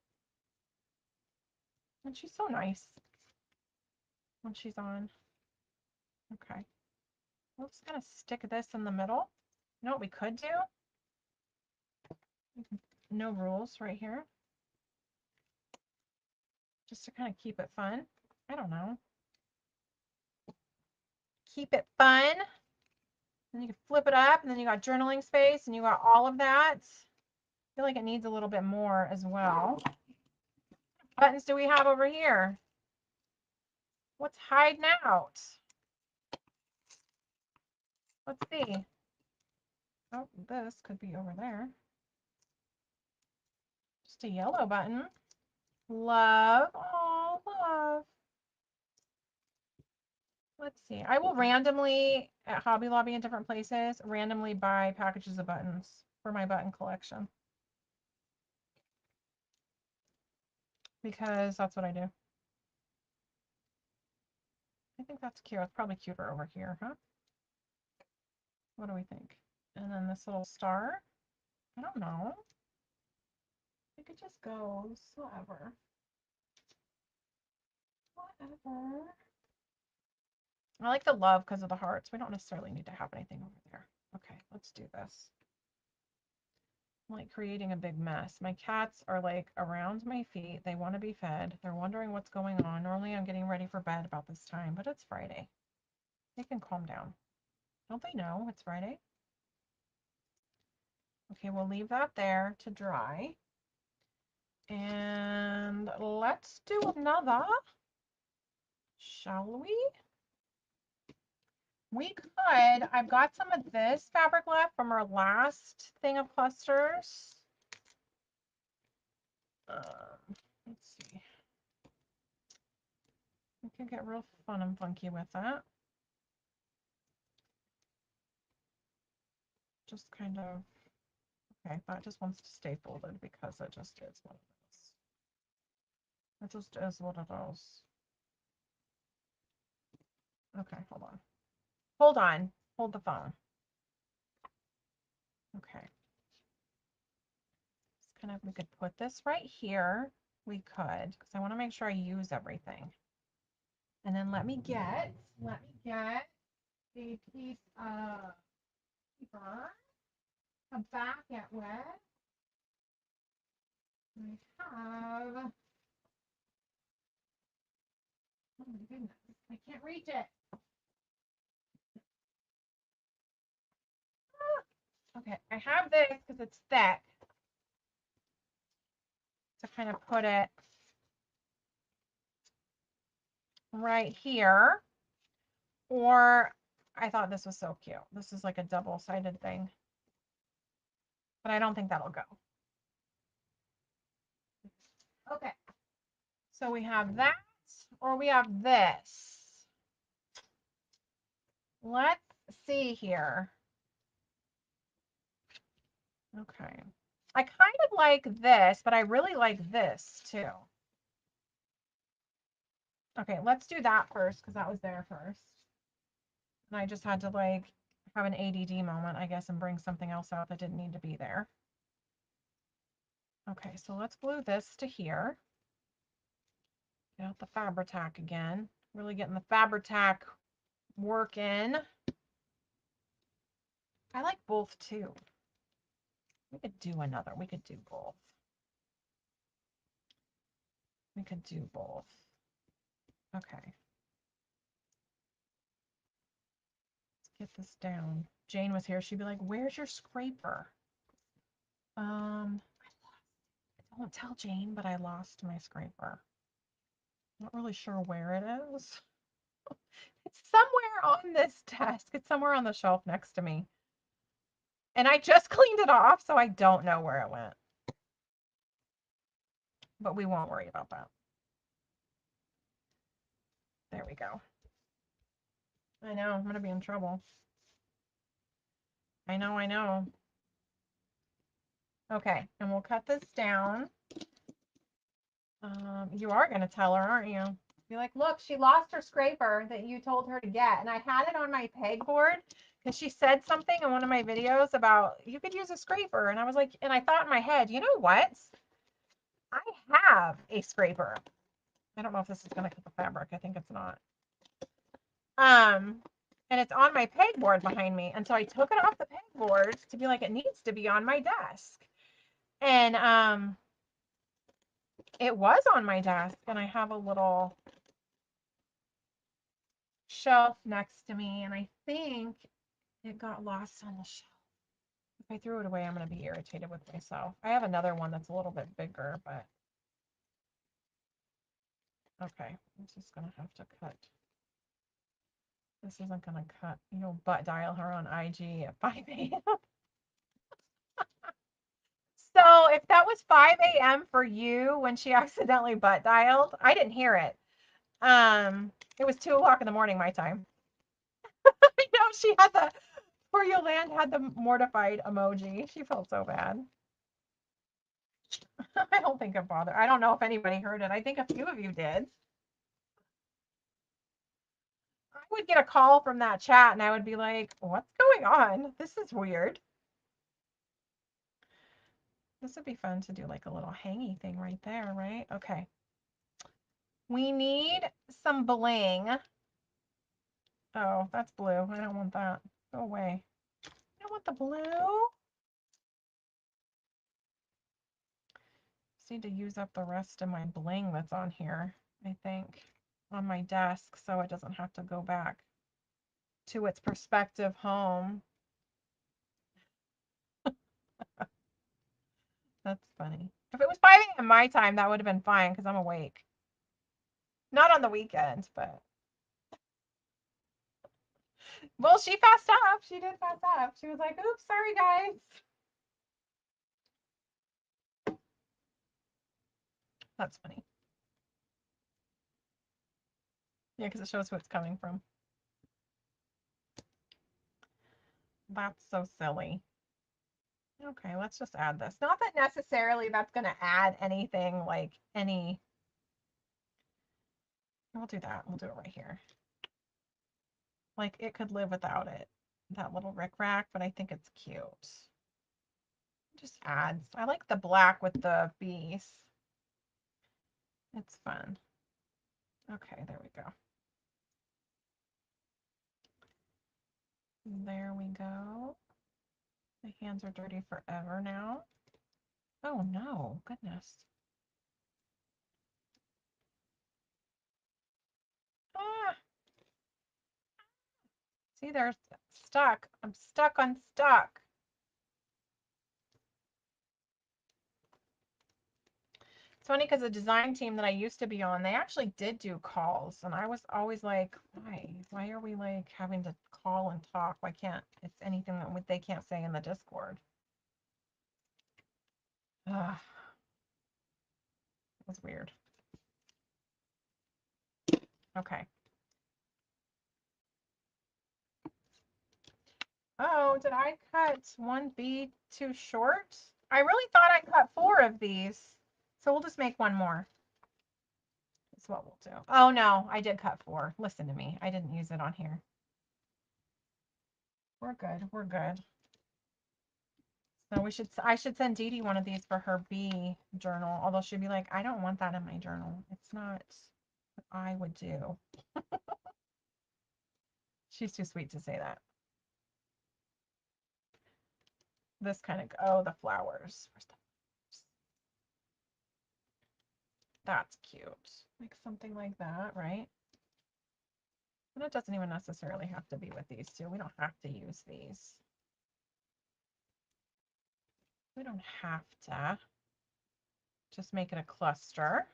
Speaker 1: And she's so nice when she's on. Okay. We're just going to stick this in the middle. You know what we could do? No rules right here. Just to kind of keep it fun. I don't know. Keep it fun. And you can flip it up, and then you got journaling space, and you got all of that. I feel like it needs a little bit more as well. What buttons do we have over here? What's hiding out? Let's see. Oh, this could be over there. Just a yellow button. Love. Oh, love. Let's see. I will randomly, at Hobby Lobby and different places, randomly buy packages of buttons for my button collection. Because that's what I do. I think that's cute. It's probably cuter over here, huh? What do we think? And then this little star. I don't know. I think it just goes. Whatever. Whatever. I like the love because of the hearts. We don't necessarily need to have anything over there. Okay, let's do this. I'm like creating a big mess. My cats are like around my feet. They want to be fed. They're wondering what's going on. Normally I'm getting ready for bed about this time, but it's Friday. They can calm down. Don't they know it's Friday? Okay, we'll leave that there to dry. And let's do another, shall we? We could. I've got some of this fabric left from our last thing of clusters. Let's see. We can get real fun and funky with that. Just kind of, okay, that just wants to stay folded because it just is what it is. It just is what it is. Okay, hold on. Hold on. Hold the phone. Okay. Just kind of, we could put this right here. We could, because I want to make sure I use everything. And then let me get a piece of paper, a back with. I have, oh my goodness, I can't reach it. Okay, I have this because it's thick to kind of put it right here. Or I thought this was so cute. This is like a double-sided thing, but I don't think that'll go. Okay, so we have that, or we have this. Let's see here. Okay. I kind of like this, but I really like this too. Okay, let's do that first because that was there first. And I just had to like have an ADD moment, I guess, and bring something else out that didn't need to be there. Okay, so let's glue this to here. Get out the Fabri-Tac again. Really getting the Fabri-Tac working. I like both too. We could do another. We could do both. We could do both. Okay. Let's get this down. Jane was here. She'd be like, "Where's your scraper?" Don't tell Jane, but I lost my scraper. Not really sure where it is. It's somewhere on this desk. It's somewhere on the shelf next to me. And I just cleaned it off, so I don't know where it went. But we won't worry about that. There we go. I know, I'm going to be in trouble. I know. Okay, and we'll cut this down. You are going to tell her, aren't you? Be like, look, she lost her scraper that you told her to get. And I had it on my pegboard because she said something in one of my videos about you could use a scraper. And I was like, and I thought in my head, you know what? I have a scraper. I don't know if this is going to cut the fabric. I think it's not. And it's on my pegboard behind me. And so I took it off the pegboard to be like, it needs to be on my desk. And it was on my desk. And I have a little shelf next to me. And I think it got lost on the shelf. If I threw it away, I'm going to be irritated with myself. I have another one that's a little bit bigger, but okay. I'm just going to have to cut. This isn't going to cut. You'll butt dial her on IG at 5 a.m. So if that was 5 a.m. for you when she accidentally butt dialed, I didn't hear it. It was 2 o'clock in the morning my time. she had the, poor Yolande had the mortified emoji. She felt so bad. I don't think it bothered. I don't know if anybody heard it. I think a few of you did. I would get a call from that chat and I would be like, what's going on? This is weird. This would be fun to do like a little hangy thing right there, right? Okay. We need some bling. Oh, that's blue. I don't want that. Go away. I don't want the blue. Just need to use up the rest of my bling that's on here, I think, on my desk so it doesn't have to go back to its prospective home. That's funny. If it was 5 a.m. my time, that would have been fine because I'm awake. Not on the weekends, but. Well, she fast up. She did fast up. She was like, oops, sorry, guys. That's funny. Yeah, because it shows who it's coming from. That's so silly. Okay, let's just add this. Not that necessarily that's going to add anything like any. We'll do that. We'll do it right here. Like it could live without it. That little rickrack, but I think it's cute. Just adds. I like the black with the bees. It's fun. Okay, there we go. There we go. My hands are dirty forever now. Oh no, goodness. Ah, see, they're stuck. I'm stuck on stuck. It's funny because the design team that I used to be on, they actually did do calls. And I was always like, why? Why are we like having to call and talk? Why can't it's anything that they can't say in the Discord? Ugh, it was weird. Okay. Oh, did I cut one bead too short? I really thought I cut 4 of these. So we'll just make one more. That's what we'll do. Oh no, I did cut 4. Listen to me. I didn't use it on here. We're good. We're good. So I should send Dee Dee one of these for her bee journal. Although she'd be like, I don't want that in my journal. It's not what I would do. She's too sweet to say that. This kind of, oh, the flowers. Where's the flowers? That's cute. Like something like that, right? And it doesn't even necessarily have to be with these two. We don't have to use these. We don't have to. Just make it a cluster.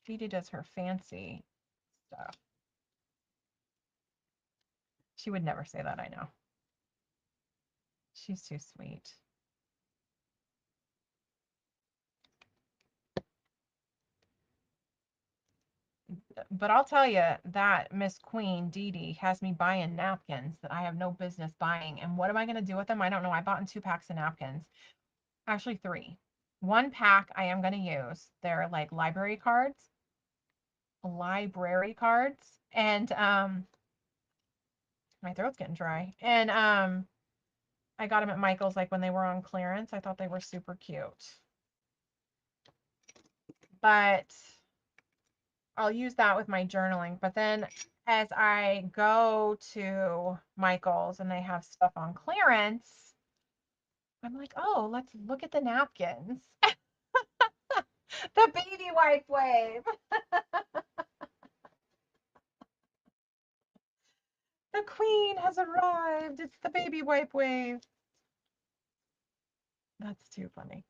Speaker 1: Dee Dee does her fancy stuff. She would never say that, I know. She's too sweet. But I'll tell you that Miss Queen Dee Dee has me buying napkins that I have no business buying. And what am I going to do with them? I don't know. I bought in 2 packs of napkins. Actually, 3. 1 pack I am going to use. They're like library cards. And my throat's getting dry. And I got them at Michael's like when they were on clearance. I thought they were super cute. But I'll use that with my journaling. But then as I go to Michael's and they have stuff on clearance, I'm like, oh, let's look at the napkins. The baby wipe wave. The queen has arrived. It's the baby wipe wave. That's too funny.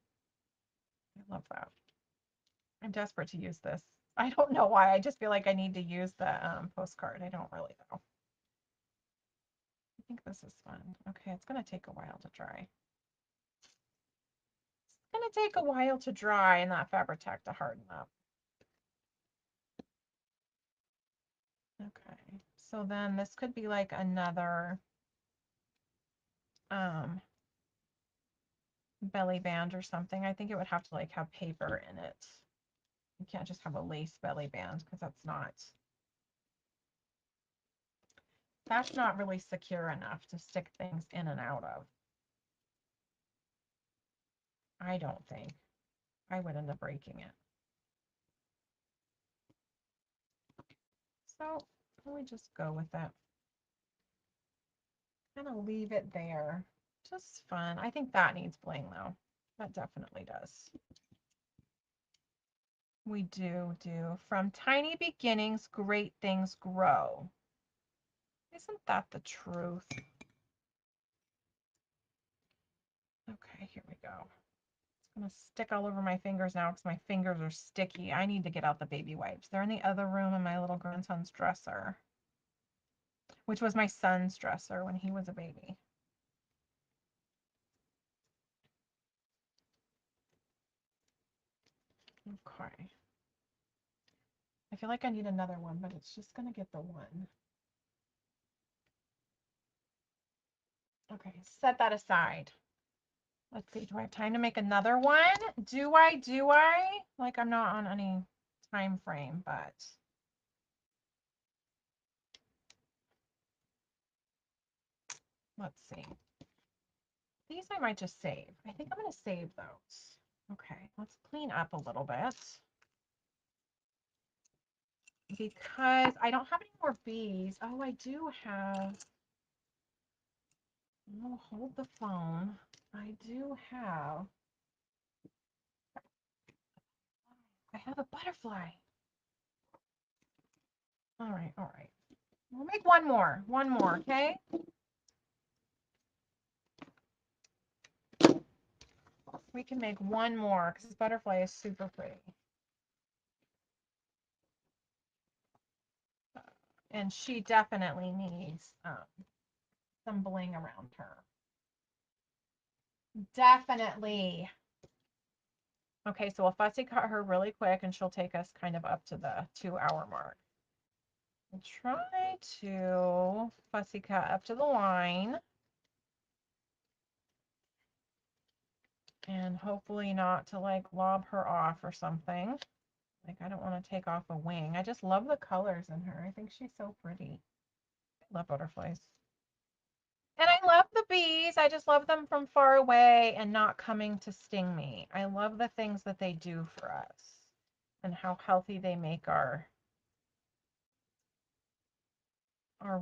Speaker 1: I love that. I'm desperate to use this. I don't know why. I just feel like I need to use the postcard. I don't really know. I think this is fun. Okay, it's going to take a while to dry. It's going to take a while to dry and that Fabri-Tac to harden up. Okay. So then this could be like another belly band or something. I think it would have to like have paper in it. You can't just have a lace belly band because that's not really secure enough to stick things in and out of. I don't think. I would end up breaking it. So we just go with it. Kind of leave it there. Just fun. I think that needs bling though. That definitely does. We do. From tiny beginnings, great things grow. Isn't that the truth? Okay, here we go. It's gonna stick all over my fingers now because my fingers are sticky. I need to get out the baby wipes. They're in the other room in my little grandson's dresser, which was my son's dresser when he was a baby. Okay. I feel like I need another one, but it's just gonna get the one. Okay, set that aside. Let's see, do I have time to make another one? Do I? Like I'm not on any time frame, but let's see. These I might just save. I think I'm gonna save those. Okay, let's clean up a little bit. Because I don't have any more bees. Oh, I do have. Oh, hold the phone. I do have. I have a butterfly. All right, all right. We'll make one more. One more, okay? We can make one more because this butterfly is super pretty. And she definitely needs some bling around her. Definitely. Okay, so we'll fussy cut her really quick and she'll take us kind of up to the 2-hour mark. We'll try to fussy cut up to the line. And hopefully not to like lob her off or something. Like I don't want to take off a wing. I just love the colors in her. I think she's so pretty. I love butterflies. And I love the bees. I just love them from far away and not coming to sting me. I love the things that they do for us and how healthy they make our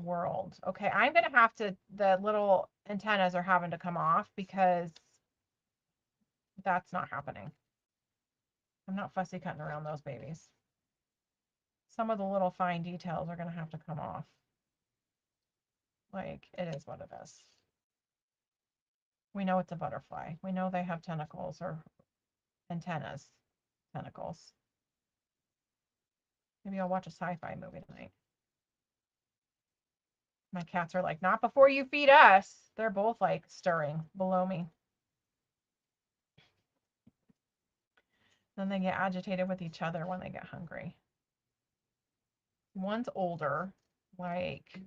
Speaker 1: world. Okay, I'm gonna have to, the little antennas are having to come off because that's not happening. I'm not fussy cutting around those babies. Some of the little fine details are gonna have to come off. Like, it is what it is. We know it's a butterfly. We know they have tentacles or antennas. Tentacles. Maybe I'll watch a sci-fi movie tonight. My cats are like, not before you feed us. They're both like stirring below me. Then they get agitated with each other when they get hungry. One's older, like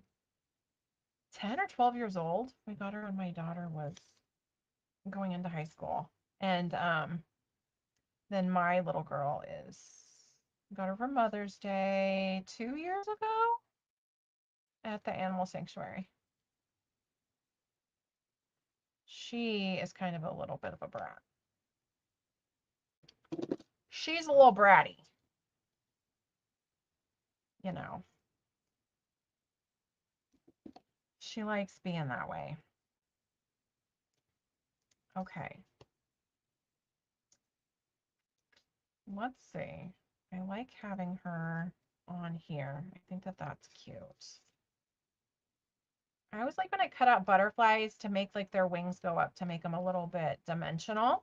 Speaker 1: 10 or 12 years old. We got her when my daughter was going into high school. And then my little girl got her for Mother's Day 2 years ago at the animal sanctuary. She is kind of a little bit of a brat. She's a little bratty, you know. She likes being that way. Okay. Let's see. I like having her on here. I think that that's cute. I always like when I cut out butterflies to make like their wings go up to make them a little bit dimensional.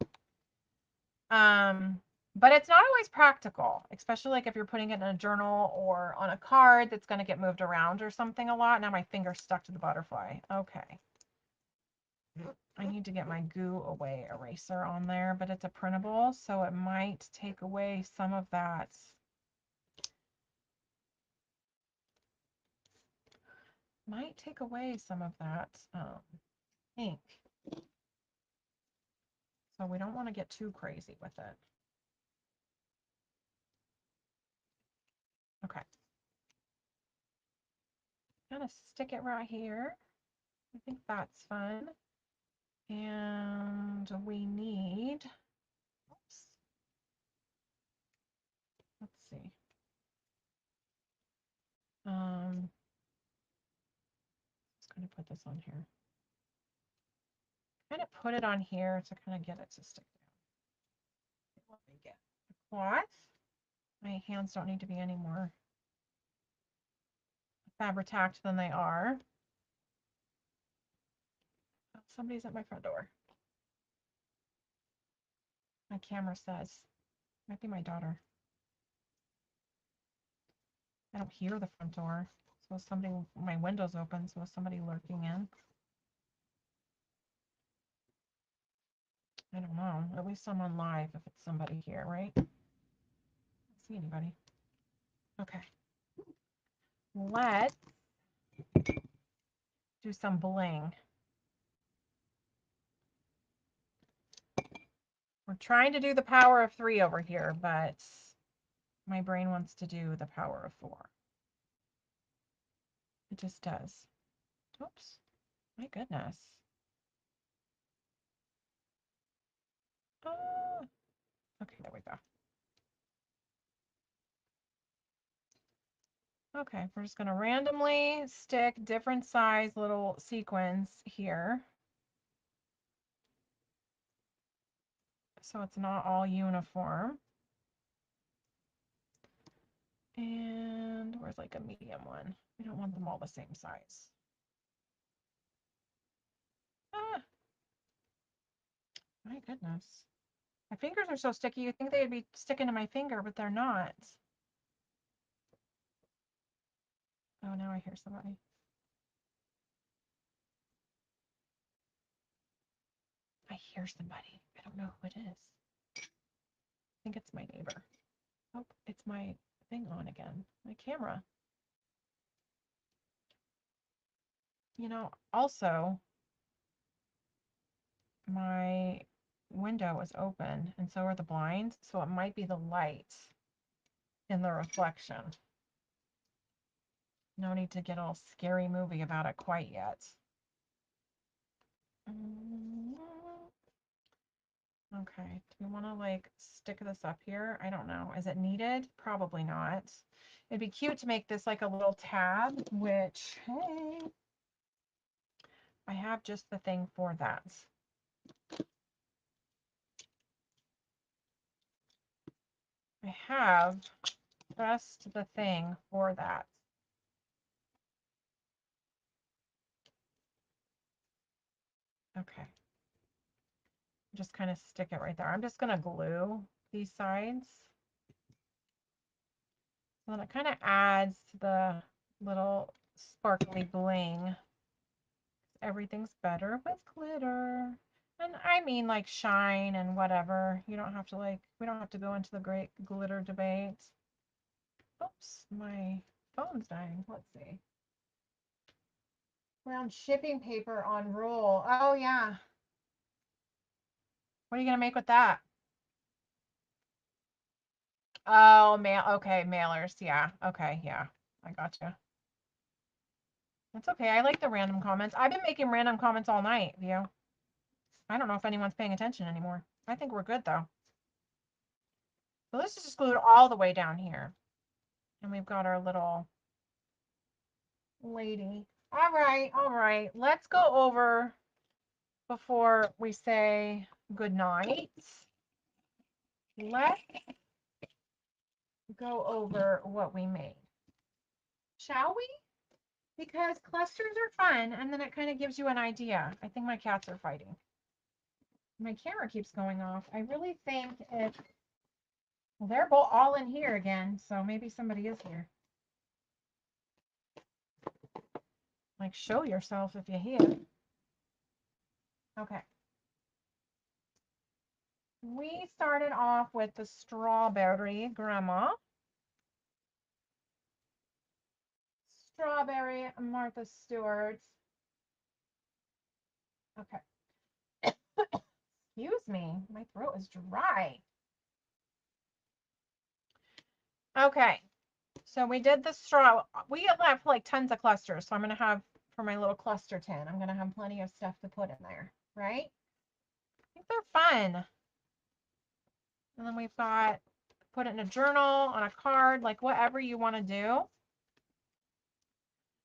Speaker 1: But it's not always practical, especially like if you're putting it in a journal or on a card that's going to get moved around or something a lot. Now my finger's stuck to the butterfly. Okay. I need to get my goo away eraser on there, but it's a printable, so it might take away some of that might take away some of that ink. So we don't want to get too crazy with it. Okay. Kind of stick it right here. I think that's fun. And we need, oops, let's see. Just going to put this on here. Kind of put it on here to kind of get it to stick down. Let me get a cloth. My hands don't need to be any more fabric-tacked than they are. Oh, somebody's at my front door. My camera says, might be my daughter. I don't hear the front door. So somebody, my window's open, so is somebody lurking in? I don't know. At least I'm on live if it's somebody here, right? I don't see anybody. Okay. Let's do some bling. We're trying to do the power of 3 over here, but my brain wants to do the power of 4. It just does. Oops. My goodness. Okay, there we go. Okay, we're just going to randomly stick different size little sequins here. So it's not all uniform. And where's like a medium one? We don't want them all the same size. Ah, my goodness. My fingers are so sticky, you'd think they'd be sticking to my finger, but they're not. Oh, now I hear somebody. I hear somebody. I don't know who it is. I think it's my neighbor. Oh, it's my thing on again. My camera. You know, also, my window is open and so are the blinds, so it might be the light in the reflection. No need to get all scary movie about it quite yet. Okay, do we want to like stick this up here? I don't know. Is it needed? Probably not. It'd be cute to make this like a little tab, which, hey, I have just the thing for that. I have just the thing for that. Okay. Just kind of stick it right there. I'm just going to glue these sides. So then it kind of adds to the little sparkly bling. Everything's better with glitter. And I mean like shine and whatever. You don't have to like, we don't have to go into the great glitter debate. Oops, my phone's dying. Let's see. Brown shipping paper on roll. Oh yeah. What are you gonna make with that? Oh, mail. Okay, mailers. Yeah. Okay. Yeah. I gotcha. That's okay. I like the random comments. I've been making random comments all night, Vio. I don't know if anyone's paying attention anymore. I think we're good though. So this is just glued all the way down here. And we've got our little lady. All right. All right. Let's go over before we say good night. Let's go over what we made. Shall we? Because clusters are fun and then it kind of gives you an idea. I think my cats are fighting. My camera keeps going off. I really think if, well, they're both all in here again, so maybe somebody is here. Like, show yourself if you're here. Okay. We started off with the strawberry grandma. strawberry Martha Stewart's. Okay. Excuse me, my throat is dry. Okay, so we did the straw. We have like tons of clusters, so I'm gonna have for my little cluster tin. I'm gonna have plenty of stuff to put in there, right? I think they're fun. And then we've got put it in a journal, on a card, like whatever you want to do.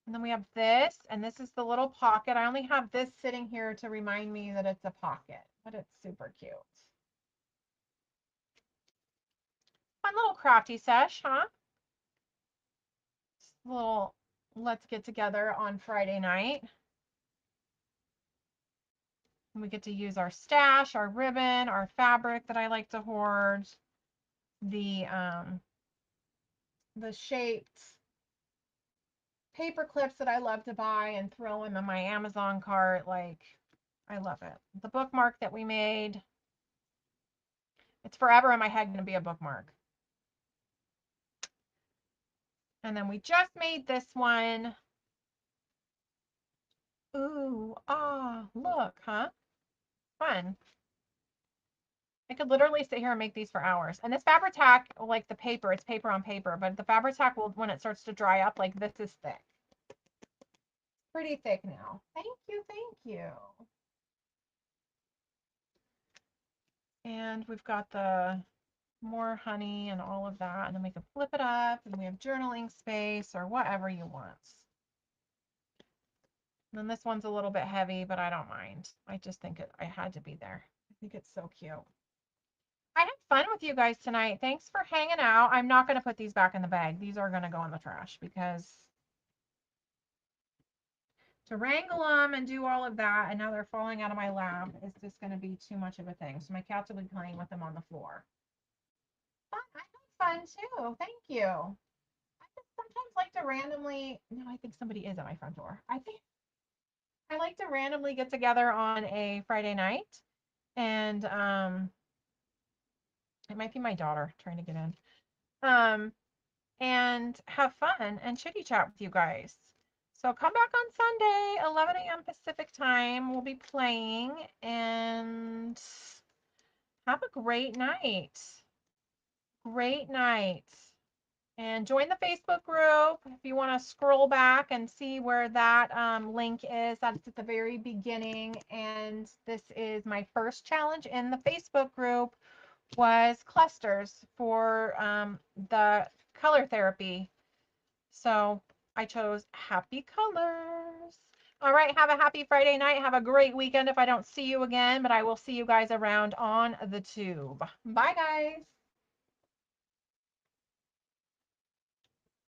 Speaker 1: And then we have this, and this is the little pocket. I only have this sitting here to remind me that it's a pocket, but it's super cute. Fun little crafty sesh, huh? Just a little let's get together on Friday night. And we get to use our stash, our ribbon, our fabric that I like to hoard, the shaped paper clips that I love to buy and throw them in my Amazon cart. Like, I love it. The bookmark that we made, it's forever in my head going to be a bookmark. And then we just made this one. Ooh, ah, look, huh? Fun. I could literally sit here and make these for hours. And this Fabri-Tac, like the paper, it's paper on paper, but the Fabri-Tac will, when it starts to dry up, like this is thick. Pretty thick now. Thank you, thank you. And we've got the more honey and all of that. And then we can flip it up and we have journaling space or whatever you want. And then this one's a little bit heavy, but I don't mind. I just think I had to be there. I think it's so cute. I had fun with you guys tonight. Thanks for hanging out. I'm not going to put these back in the bag. These are going to go in the trash because to wrangle them and do all of that, and now they're falling out of my lap, is just going to be too much of a thing. So my cats will be playing with them on the floor. Fun. I had fun too. Thank you. I just sometimes like to randomly. No, I think somebody is at my front door. I think I like to randomly get together on a Friday night, and it might be my daughter trying to get in. And have fun and chitty chat with you guys. So come back on Sunday, 11 a.m. Pacific time. We'll be playing and have a great night. Great night. And join the Facebook group if you want to scroll back and see where that link is. That's at the very beginning. And this is my first challenge in the Facebook group was clusters for the color therapy. So I chose happy colors. All right, have a happy Friday night. Have a great weekend if I don't see you again, but I will see you guys around on the tube. Bye, guys.